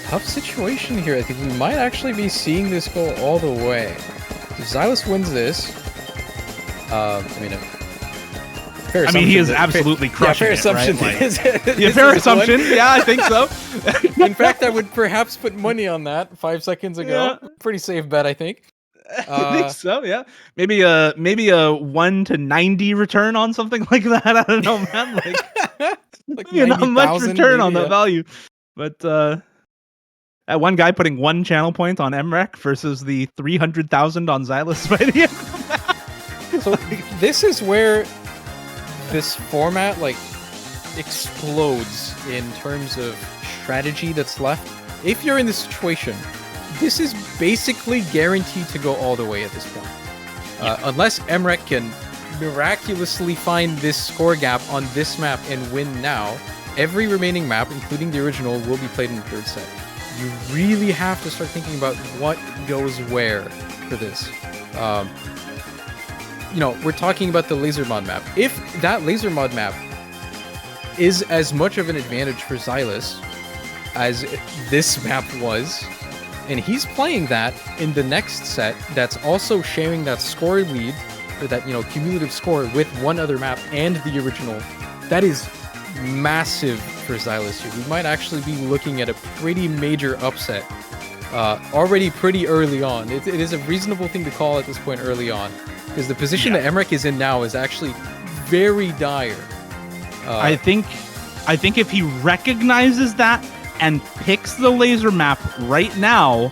tough situation here. I think we might actually be seeing this go all the way. If Zylice wins this, I mean, he is absolutely crushing fair assumption. It, right? Like, yeah, fair assumption. Yeah, I think so. In fact, I would perhaps put money on that 5 seconds ago. Yeah. Pretty safe bet, I think. I think so. Yeah, maybe a 1 to 90 return on something like that. I don't know, man. Like not much return on that value, but that one guy putting 1 channel point on mrekk versus the 300,000 on Zylice by the end of the map. So this is where this format like explodes in terms of strategy that's left. If you're in this situation, this is basically guaranteed to go all the way at this point. Unless mrekk can miraculously find this score gap on this map and win now, every remaining map, including the original, will be played in the third set. You really have to start thinking about what goes where for this. You know, we're talking about the laser mod map. If that laser mod map is as much of an advantage for Zylice as this map was, and he's playing that in the next set, that's also sharing that score lead, or that, you know, cumulative score with one other map and the original, that is massive for Zylice here. We might actually be looking at a pretty major upset already pretty early on. It is a reasonable thing to call at this point early on, because the position that mrekk is in now is actually very dire. I think if he recognizes that and picks the laser map right now,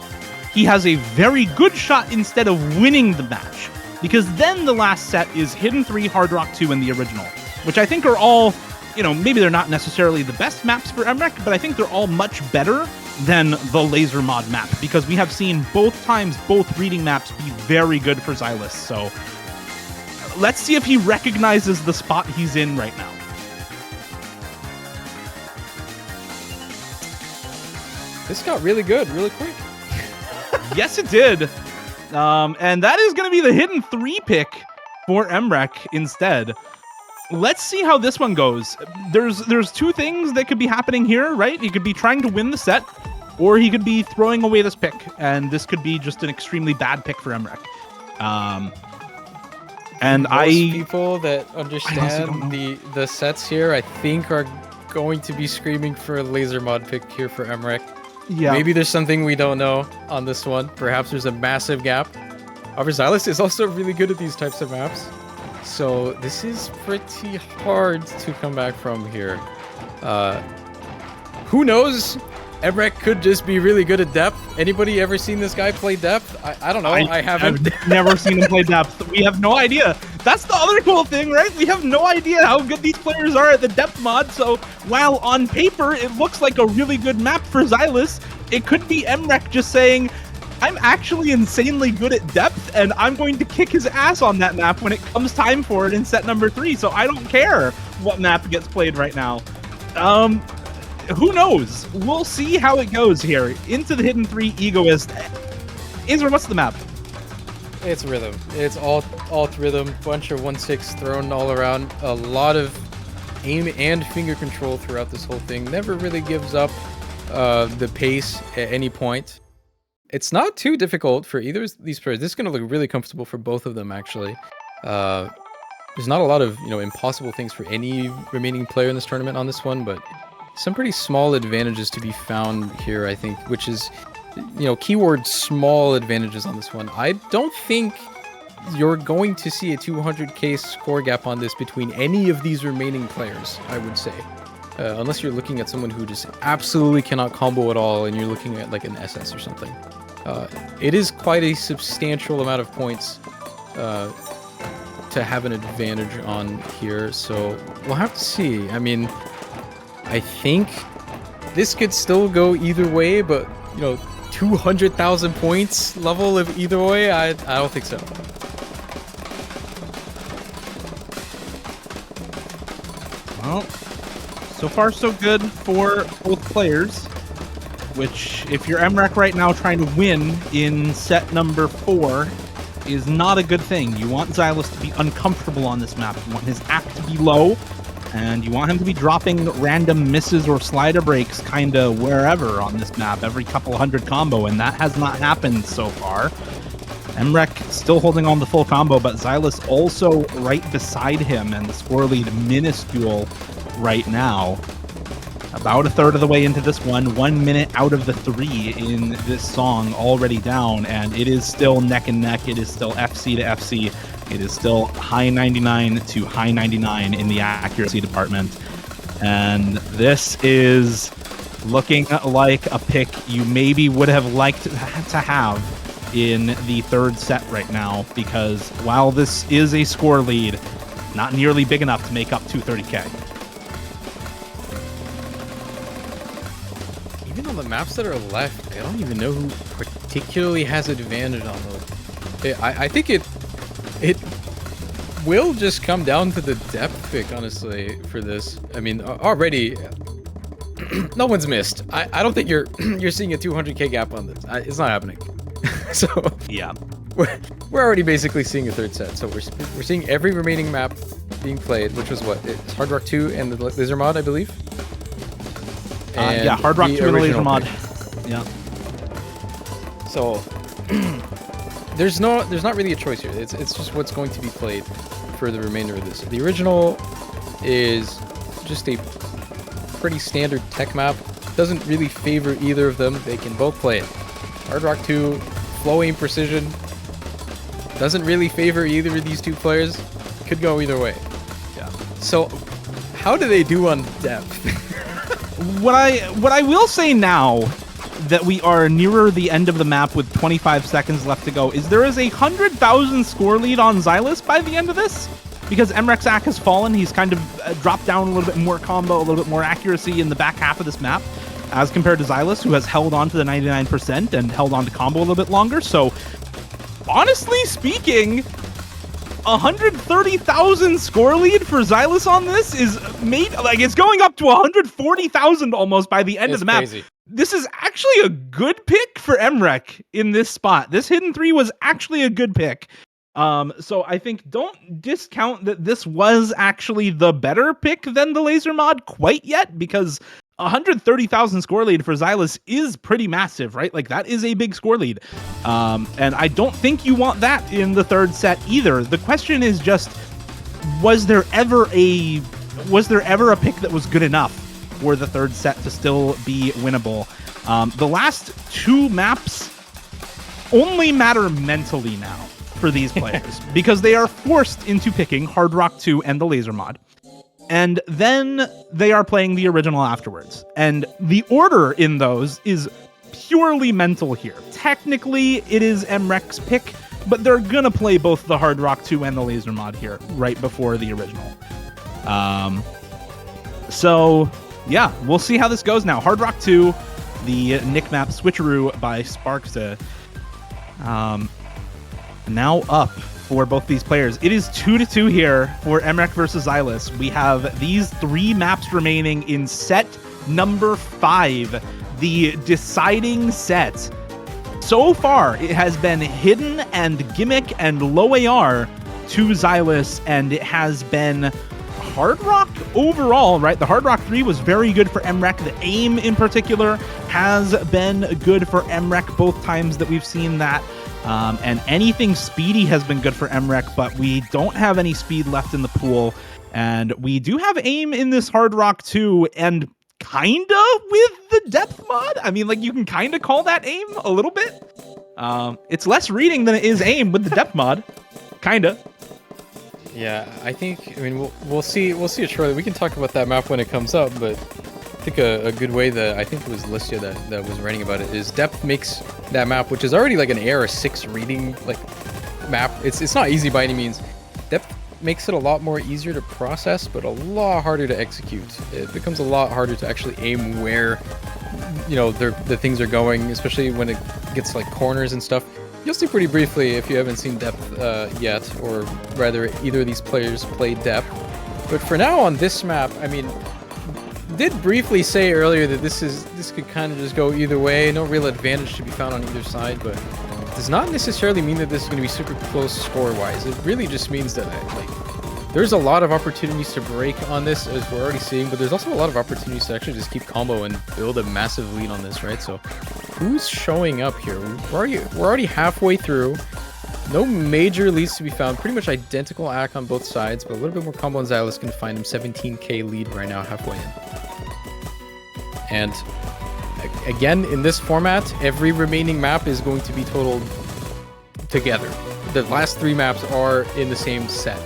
he has a very good shot instead of winning the match. Because then the last set is Hidden 3, Hard Rock 2, and the original, which I think are all, you know, maybe they're not necessarily the best maps for mrekk, but I think they're all much better than the laser mod map, because we have seen both times both reading maps be very good for Zylice. So let's see if he recognizes the spot he's in right now. This got really good really quick. Yes, it did. And that is going to be the Hidden 3 pick for mrekk instead. Let's see how this one goes. There's two things that could be happening here, right? He could be trying to win the set, or he could be throwing away this pick, and this could be just an extremely bad pick for mrekk. And most people that understand the sets here, I think, are going to be screaming for a laser mod pick here for mrekk. Yeah. Maybe there's something we don't know on this one. Perhaps there's a massive gap. However, Zylice is also really good at these types of maps, so this is pretty hard to come back from here. Who knows? mrekk could just be really good at depth. Anybody ever seen this guy play depth? I don't know. I haven't. I've never seen him play depth. We have no idea. That's the other cool thing, right? We have no idea how good these players are at the depth mod. So while on paper it looks like a really good map for Zylice, it could be mrekk just saying, I'm actually insanely good at depth, and I'm going to kick his ass on that map when it comes time for it in set number 3. So I don't care what map gets played right now. Who knows? We'll see how it goes here. Into the Hidden 3 Egoist. Azer, what's the map? It's rhythm. It's alt rhythm. Bunch of 1-6 thrown all around. A lot of aim and finger control throughout this whole thing. Never really gives up the pace at any point. It's not too difficult for either of these players. This is going to look really comfortable for both of them, actually. There's not a lot of, you know, impossible things for any remaining player in this tournament on this one, but some pretty small advantages to be found here, I think, which is, you know, keyword small advantages on this one. I don't think you're going to see a 200k score gap on this between any of these remaining players, I would say. Unless you're looking at someone who just absolutely cannot combo at all, and you're looking at like an SS or something. It is quite a substantial amount of points to have an advantage on here, so we'll have to see. I mean, I think this could still go either way, but, you know, 200,000 points level of either way, I don't think so. Well, so far so good for both players, which, if you're mrekk right now trying to win in set number 4, is not a good thing. You want Zylice to be uncomfortable on this map. You want his act to be low, and you want him to be dropping random misses or slider breaks kind of wherever on this map, every couple hundred combo, and that has not happened so far. mrekk still holding on the full combo, but Zylice also right beside him, and the score lead minuscule right now. About a third of the way into this one, 1 minute out of the 3 in this song, already down, and it is still neck and neck. It is still FC to FC. It is still high 99 to high 99 in the accuracy department. And this is looking like a pick you maybe would have liked to have in the third set right now, because while this is a score lead, not nearly big enough to make up 230k. Even on the maps that are left, I don't even know who particularly has advantage on those. I think it will just come down to the depth pick, honestly, for this. I mean, already, no one's missed. I don't think you're seeing a 200k gap on this. It's not happening. So yeah, we're already basically seeing a third set. So we're seeing every remaining map being played, which was what? It's Hard Rock 2 and the Lazer mod, I believe. Yeah, Hard Rock 2 and the Lazer mod. Yeah. So there's not really a choice here. It's just what's going to be played for the remainder of this. The original is just a pretty standard tech map. Doesn't really favor either of them. They can both play it. Hard Rock 2, flow aim precision, doesn't really favor either of these two players. Could go either way. Yeah. So how do they do on depth? What I will say now that we are nearer the end of the map with 25 seconds left to go is there is a 100,000 score lead on Zylice by the end of this, because mrekk has fallen. He's kind of dropped down a little bit more combo, a little bit more accuracy in the back half of this map as compared to Zylice, who has held on to the 99% and held on to combo a little bit longer. So honestly speaking, 130,000 score lead for Zylice on this is it's going up to 140,000 almost by the end of the map. Crazy. This is actually a good pick for mrekk in this spot. This hidden 3 was actually a good pick. So I think don't discount that this was actually the better pick than the Lazer mod quite yet, because 130,000 score lead for Zylice is pretty massive, right? Like, that is a big score lead. And I don't think you want that in the third set either. The question is just, was there ever a pick that was good enough for the third set to still be winnable? The last 2 maps only matter mentally now for these players because they are forced into picking Hard Rock 2 and the Lazer mod. And then they are playing the original afterwards. And the order in those is purely mental here. Technically, it is mrekk's pick, but they're gonna play both the Hard Rock 2 and the Lazer mod here right before the original. So yeah, we'll see how this goes now. Hard Rock 2, the Nick map switcheroo by Sparksta, now up for both these players. It is 2-2 here for mrekk versus Zylice. We have these 3 maps remaining in set number 5, the deciding set. So far, it has been Hidden and Gimmick and Low AR to Zylice, and it has been Hard Rock overall, right? The Hard Rock 3 was very good for mrekk. The aim in particular has been good for mrekk both times that we've seen that. And anything speedy has been good for mrekk, but we don't have any speed left in the pool. And we do have aim in this Hard Rock 2, and kinda with the depth mod. I mean, like, you can kinda call that aim a little bit. It's less reading than it is aim with the depth mod. Kinda. Yeah, I mean, we'll see it shortly. We can talk about that map when it comes up, but I think a good way that I think it was Licia that was writing about it is depth makes that map, which is already like an AR 6 reading like map. It's not easy by any means. Depth makes it a lot more easier to process, but a lot harder to execute. It becomes a lot harder to actually aim where, you know, the things are going, especially when it gets like corners and stuff. You'll see pretty briefly if you haven't seen depth yet, or rather either of these players played depth. But for now on this map, I mean, did briefly say earlier that this could kind of just go either way. No real advantage to be found on either side, but it does not necessarily mean that this is going to be super close score-wise. It really just means that there's a lot of opportunities to break on this, as we're already seeing, but there's also a lot of opportunities to actually just keep combo and build a massive lead on this, right? So who's showing up here? We're already halfway through. No major leads to be found. Pretty much identical act on both sides, but a little bit more combo, and Zylice can find him 17k lead right now, halfway in. And again, in this format, every remaining map is going to be totaled together. The last 3 maps are in the same set.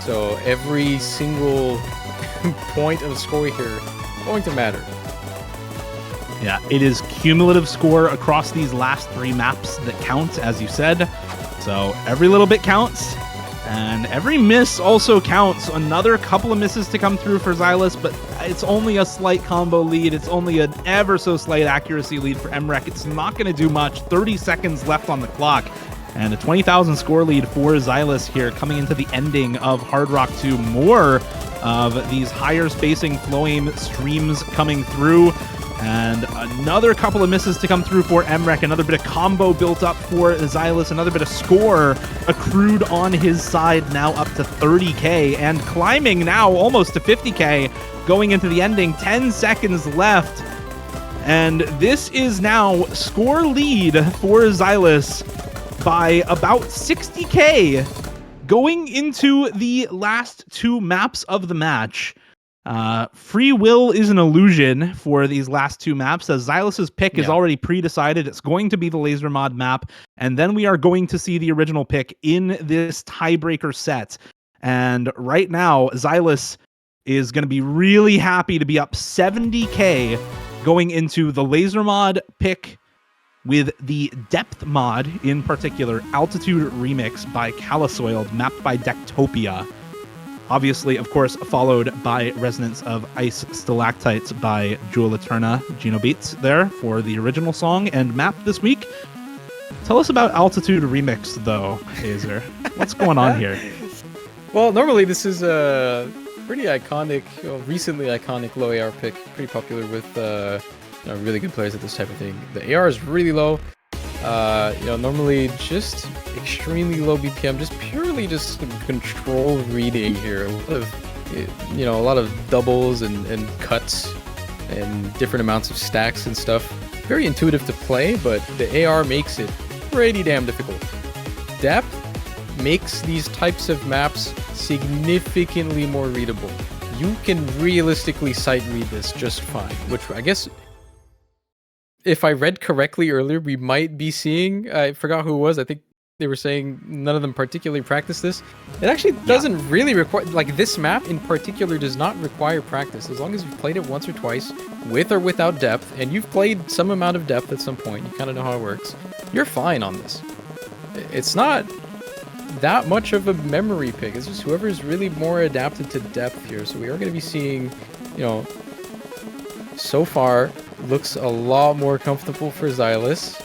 So every single point of score here is going to matter. Yeah, it is cumulative score across these last 3 maps that count, as you said. So every little bit counts. And every miss also counts. Another couple of misses to come through for Zylice, but it's only a slight combo lead. It's only an ever so slight accuracy lead for mrekk. It's not going to do much. 30 seconds left on the clock. And a 20,000 score lead for Zylice here coming into the ending of Hard Rock 2. More of these higher spacing flowing streams coming through. And another couple of misses to come through for mrekk. Another bit of combo built up for Zylice. Another bit of score accrued on his side, now up to 30k and climbing now almost to 50k going into the ending. 10 seconds left. And this is now score lead for Zylice by about 60k going into the last two maps of the match. Free will is an illusion for these last two maps, as Zylice's pick is already pre-decided. It's going to be the Lazer mod map, and then we are going to see the original pick in this tiebreaker set. And right now, Zylice is going to be really happy to be up 70k going into the Lazer mod pick with the depth mod, in particular, Altitude Remix by Calisoiled, mapped by Dectopia. Obviously, of course, followed by Resonance of Ice Stalactites by Jewel Eterna, Geno Beats there for the original song and map this week. Tell us about Altitude Remix, though, Lazer. What's going on here? Well, normally this is a pretty iconic, recently iconic low AR pick, pretty popular with really good players at this type of thing. The AR is really low. Normally just extremely low BPM, just purely just control reading here. A lot of doubles and cuts and different amounts of stacks and stuff. Very intuitive to play, but the AR makes it pretty damn difficult. Depth makes these types of maps significantly more readable. You can realistically sight read this just fine, which I guess, if I read correctly earlier, we might be seeing, I forgot who it was, I think they were saying none of them particularly practice this. It actually doesn't really require, like this map in particular does not require practice. As long as you've played it once or twice, with or without depth, and you've played some amount of depth at some point, you kind of know how it works, you're fine on this. It's not that much of a memory pick, it's just whoever's really more adapted to depth here. So we are going to be seeing, so far, looks a lot more comfortable for Zylice,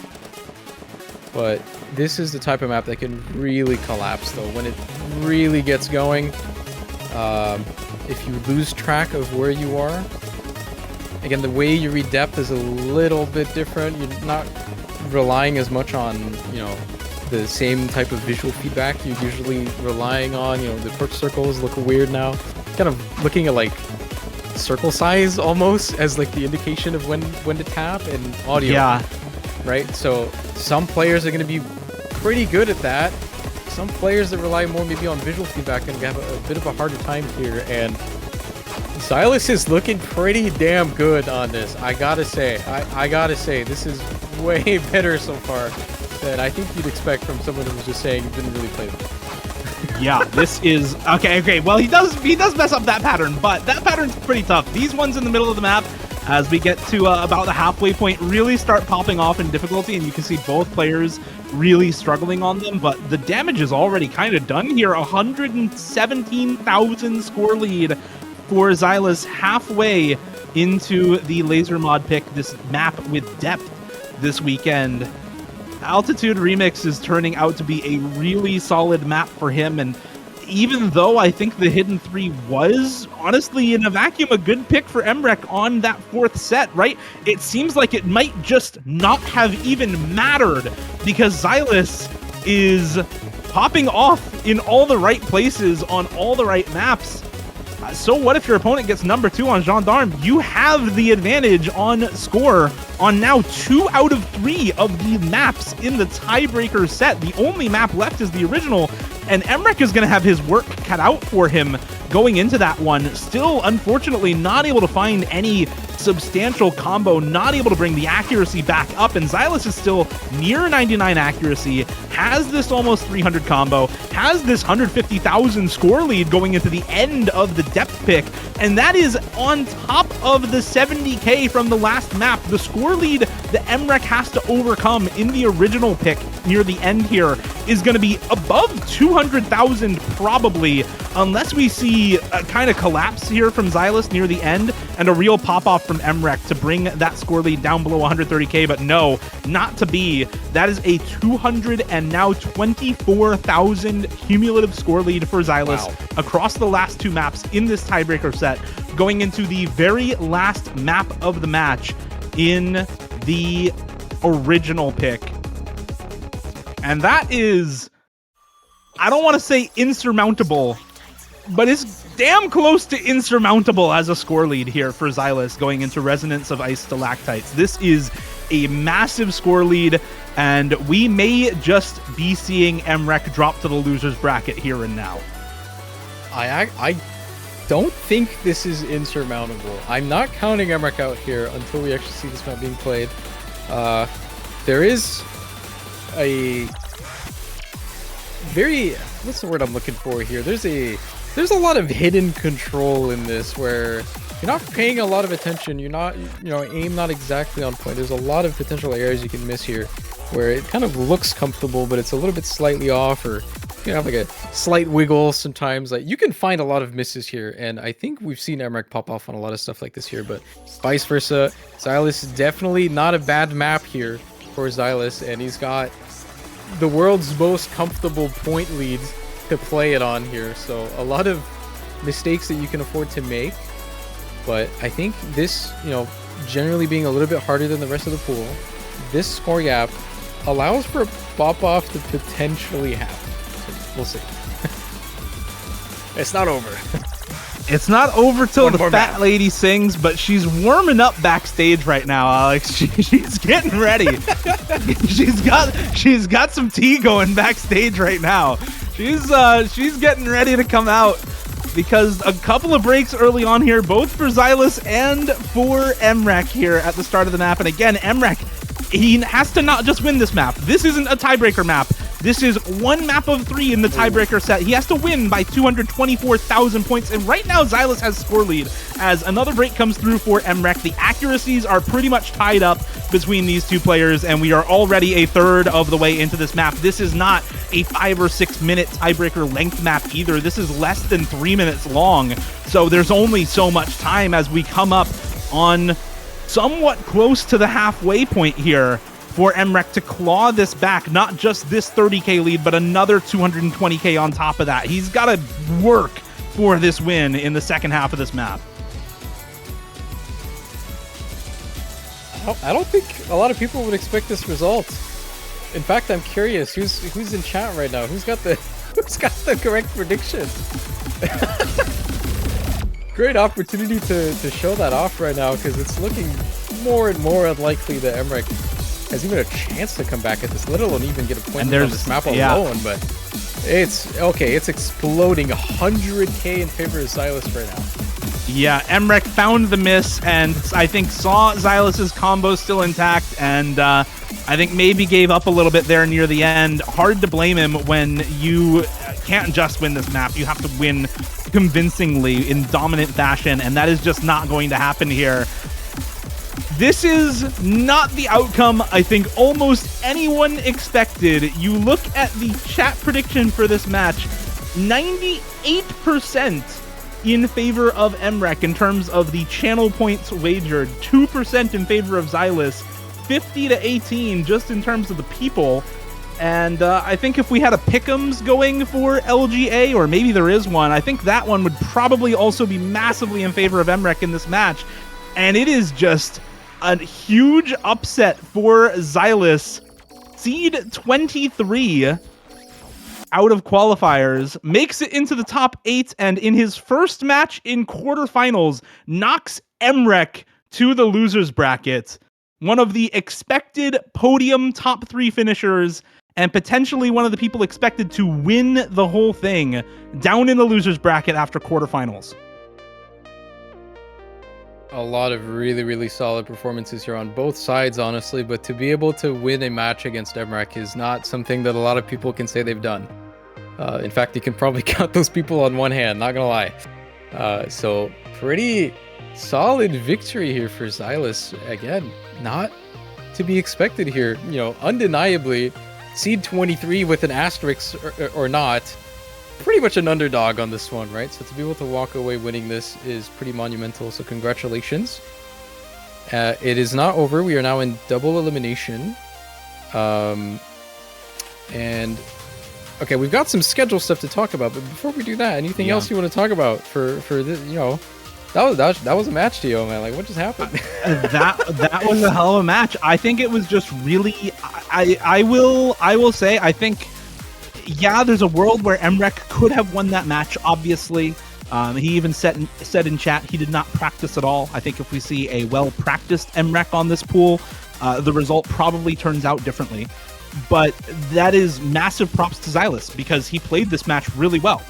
but this is the type of map that can really collapse though when it really gets going. If you lose track of where you are, again, the way you read depth is a little bit different. You're not relying as much on the same type of visual feedback. You're usually relying on the torch circles look weird now, kind of looking at like circle size almost as like the indication of when to tap, and audio, right? So some players are going to be pretty good at that. Some players that rely more maybe on visual feedback are going to have a bit of a harder time here, and Zylice is looking pretty damn good on this. I gotta say, this is way better so far than I think you'd expect from someone who was just saying didn't really play them. Yeah, this is okay. Well, he does mess up that pattern, but that pattern's pretty tough. These ones in the middle of the map, as we get to about the halfway point, really start popping off in difficulty, and you can see both players really struggling on them. But the damage is already kind of done here. 117,000 score lead for Zylice halfway into the Lazer mod pick, this map with depth this weekend. Altitude Remix is turning out to be a really solid map for him, and even though I think the Hidden 3 was, honestly, in a vacuum, a good pick for mrekk on that fourth set, right? It seems like it might just not have even mattered, because Zylice is popping off in all the right places on all the right maps. So what if your opponent gets number 2 on Gendarme? You have the advantage on score on now 2 out of 3 of the maps in the tiebreaker set. The only map left is the original, and mrekk is going to have his work cut out for him going into that one. Still, unfortunately, not able to find any substantial combo, not able to bring the accuracy back up, and Zylice is still near 99 accuracy, has this almost 300 combo, has this 150,000 score lead going into the end of the depth pick, and that is on top of the 70k from the last map. The score lead that mrekk has to overcome in the original pick near the end here is going to be above 200,000 probably, unless we see a kind of collapse here from Zylice near the end and a real pop-off from mrekk to bring that score lead down below 130k, but no, not to be. That is a 200 and now 24,000 cumulative score lead for Zylice across the last two maps in this tiebreaker set, going into the very last map of the match in the original pick. And that is, I don't want to say insurmountable, but it's damn close to insurmountable as a score lead here for Zylice going into Resonance of Ice Stalactites. This is a massive score lead, and we may just be seeing mrekk drop to the loser's bracket here and now. I don't think this is insurmountable. I'm not counting mrekk out here until we actually see this map being played. There is a very, what's the word I'm looking for here? There's a lot of hidden control in this where you're not paying a lot of attention. You're not, aim not exactly on point. There's a lot of potential areas you can miss here where it kind of looks comfortable, but it's a little bit slightly off, or you have like a slight wiggle sometimes. Like, you can find a lot of misses here, and I think we've seen mrekk pop off on a lot of stuff like this here, but vice versa. Zylice is definitely not a bad map here for Zylice, and he's got the world's most comfortable point lead to play it on here, so a lot of mistakes that you can afford to make. But I think this, generally being a little bit harder than the rest of the pool, this score gap allows for a pop-off to potentially happen. So we'll see. It's not over. It's not over till the fat lady sings, but she's warming up backstage right now, Alex. She's getting ready. she's got some tea going backstage right now. She's getting ready to come out, because a couple of breaks early on here, both for Zylice and for mrekk here at the start of the map. And again, mrekk, he has to not just win this map. This isn't a tiebreaker map. This is one map of 3 in the tiebreaker set. He has to win by 224,000 points. And right now, Zylice has score lead as another break comes through for mrekk. The accuracies are pretty much tied up between these two players, and we are already a third of the way into this map. This is not a 5 or 6 minute tiebreaker length map either. This is less than 3 minutes long. So there's only so much time as we come up on somewhat close to the halfway point here for mrekk to claw this back, not just this 30k lead, but another 220k on top of that. He's got to work for this win in the second half of this map. I don't think a lot of people would expect this result. In fact, I'm curious who's in chat right now. Who's got the correct prediction? Great opportunity to show that off right now, because it's looking more and more unlikely that mrekk has even a chance to come back at this, let alone even get a point on this map alone. But it's okay. It's exploding 100k in favor of Zylice right now. Yeah, mrekk found the miss, and I think saw Zylice's combo still intact, and I think maybe gave up a little bit there near the end. Hard to blame him when you can't just win this map. You have to win convincingly in dominant fashion, and that is just not going to happen here. This is not the outcome I think almost anyone expected. You look at the chat prediction for this match, 98% in favor of mrekk in terms of the channel points wagered, 2% in favor of Zylice, 50 to 18 just in terms of the people. And I think if we had a pick'ems going for LGA, or maybe there is one, I think that one would probably also be massively in favor of mrekk in this match. And it is just a huge upset for Zylice. Seed 23 out of qualifiers, makes it into the top 8, and in his first match in quarterfinals, knocks mrekk to the loser's bracket. One of the expected podium top 3 finishers, and potentially one of the people expected to win the whole thing, down in the loser's bracket after quarterfinals. A lot of really, really solid performances here on both sides, honestly, but to be able to win a match against mrekk is not something that a lot of people can say they've done. In fact, you can probably count those people on one hand, not gonna lie. So pretty solid victory here for Zylice. Again, not to be expected here. You know, undeniably, seed 23 with an asterisk or not, pretty much an underdog on this one, right? So to be able to walk away winning this is pretty monumental. So congratulations. It is not over. We are now in double elimination. And okay, we've got some schedule stuff to talk about, but before we do that, anything else you want to talk about for this? You know, that was a match, Tio, man. Like, what just happened? that was a hell of a match. I think it was just really. I will say I think. Yeah, there's a world where mrekk could have won that match. Obviously, he even said in chat he did not practice at all. I think if we see a well-practiced mrekk on this pool, the result probably turns out differently. But that is massive props to Zylice because he played this match really well.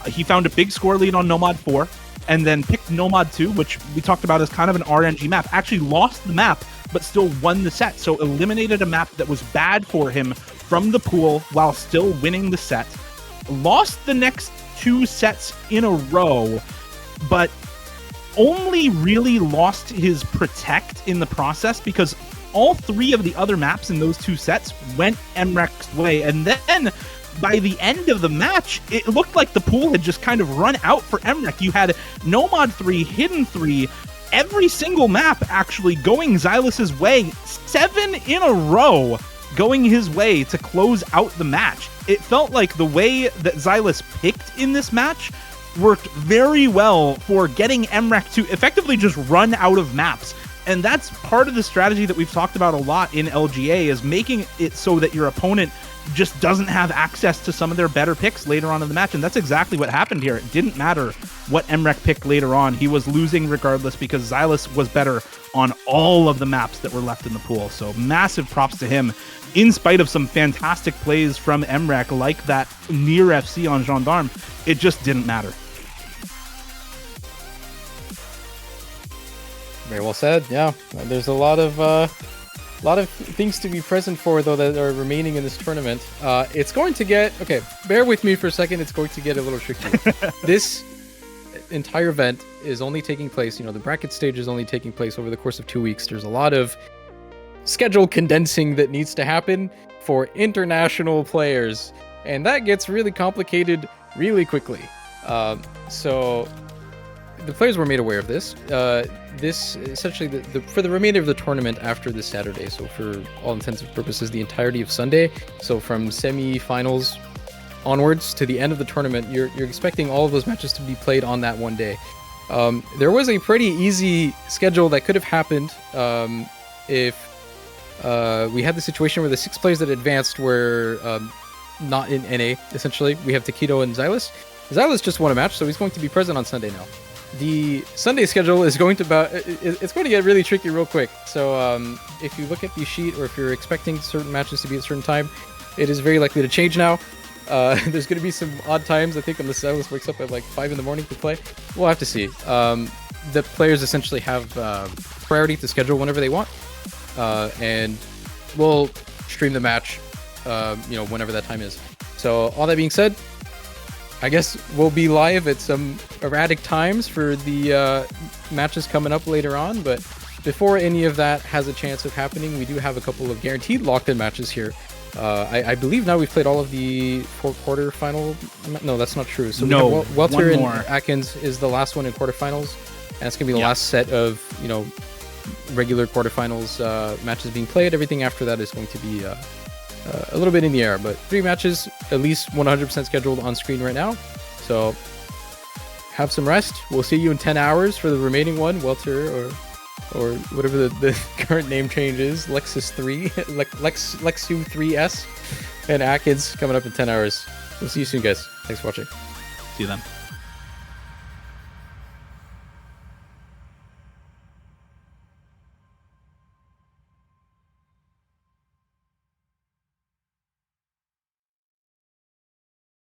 He found a big score lead on Nomad 4 and then picked Nomad 2, which we talked about as kind of an RNG map. Actually lost the map, but still won the set. So eliminated a map that was bad for him from the pool while still winning the set. Lost the next 2 sets in a row, but only really lost his protect in the process because all 3 of the other maps in those 2 sets went mrekk's way. And then by the end of the match, it looked like the pool had just kind of run out for mrekk. You had Nomad 3, Hidden 3, every single map actually going Zylice's way, 7 in a row going his way to close out the match. It felt like the way that Zylice picked in this match worked very well for getting mrekk to effectively just run out of maps. And that's part of the strategy that we've talked about a lot in LGA, is making it so that your opponent just doesn't have access to some of their better picks later on in the match. And that's exactly what happened here. It didn't matter what mrekk picked later on. He was losing regardless because Zylice was better on all of the maps that were left in the pool. So massive props to him, in spite of some fantastic plays from mrekk, like that near FC on Gendarme. It just didn't matter. Very well said. Yeah, there's a lot of things to be present for, though, that are remaining in this tournament. It's going to get okay. Bear with me for a second. It's going to get a little tricky. This entire event is only taking place. You know, the bracket stage is only taking place over the course of 2 weeks. There's a lot of schedule condensing that needs to happen for international players, and that gets really complicated really quickly. So the players were made aware of this. This essentially for the remainder of the tournament after this Saturday, so for all intents and purposes the entirety of Sunday, so from semi-finals onwards to the end of the tournament, you're expecting all of those matches to be played on that one day. There was a pretty easy schedule that could have happened if we had the situation where the 6 players that advanced were not in NA. Essentially, we have Taquito and Zylice. Zylice just won a match, so he's going to be present on Sunday now. The Sunday schedule is going to it's going to get really tricky real quick. So if you look at the sheet, or if you're expecting certain matches to be at a certain time, it is very likely to change now. There's going to be some odd times. I think on the Zylice wakes up at like 5 in the morning to play. We'll have to see. The players essentially have priority to schedule whenever they want, and we'll stream the match, whenever that time is. So all that being said, I guess we'll be live at some erratic times for the matches coming up later on, but before any of that has a chance of happening, we do have a couple of guaranteed locked-in matches here. I believe now we've played all of the quarterfinal. No, that's not true. So no, we have Welter and more. Atkins is the last one in quarterfinals, and it's gonna be the last set of regular quarterfinals matches being played. Everything after that is going to be a little bit in the air, but 3 matches at least 100% scheduled on screen right now. So have some rest. We'll see you in 10 hours for the remaining one, Welter or whatever the current name change is, Lexus 3, Lexu 3S, and Atkins coming up in 10 hours. We'll see you soon, guys. Thanks for watching. See you then.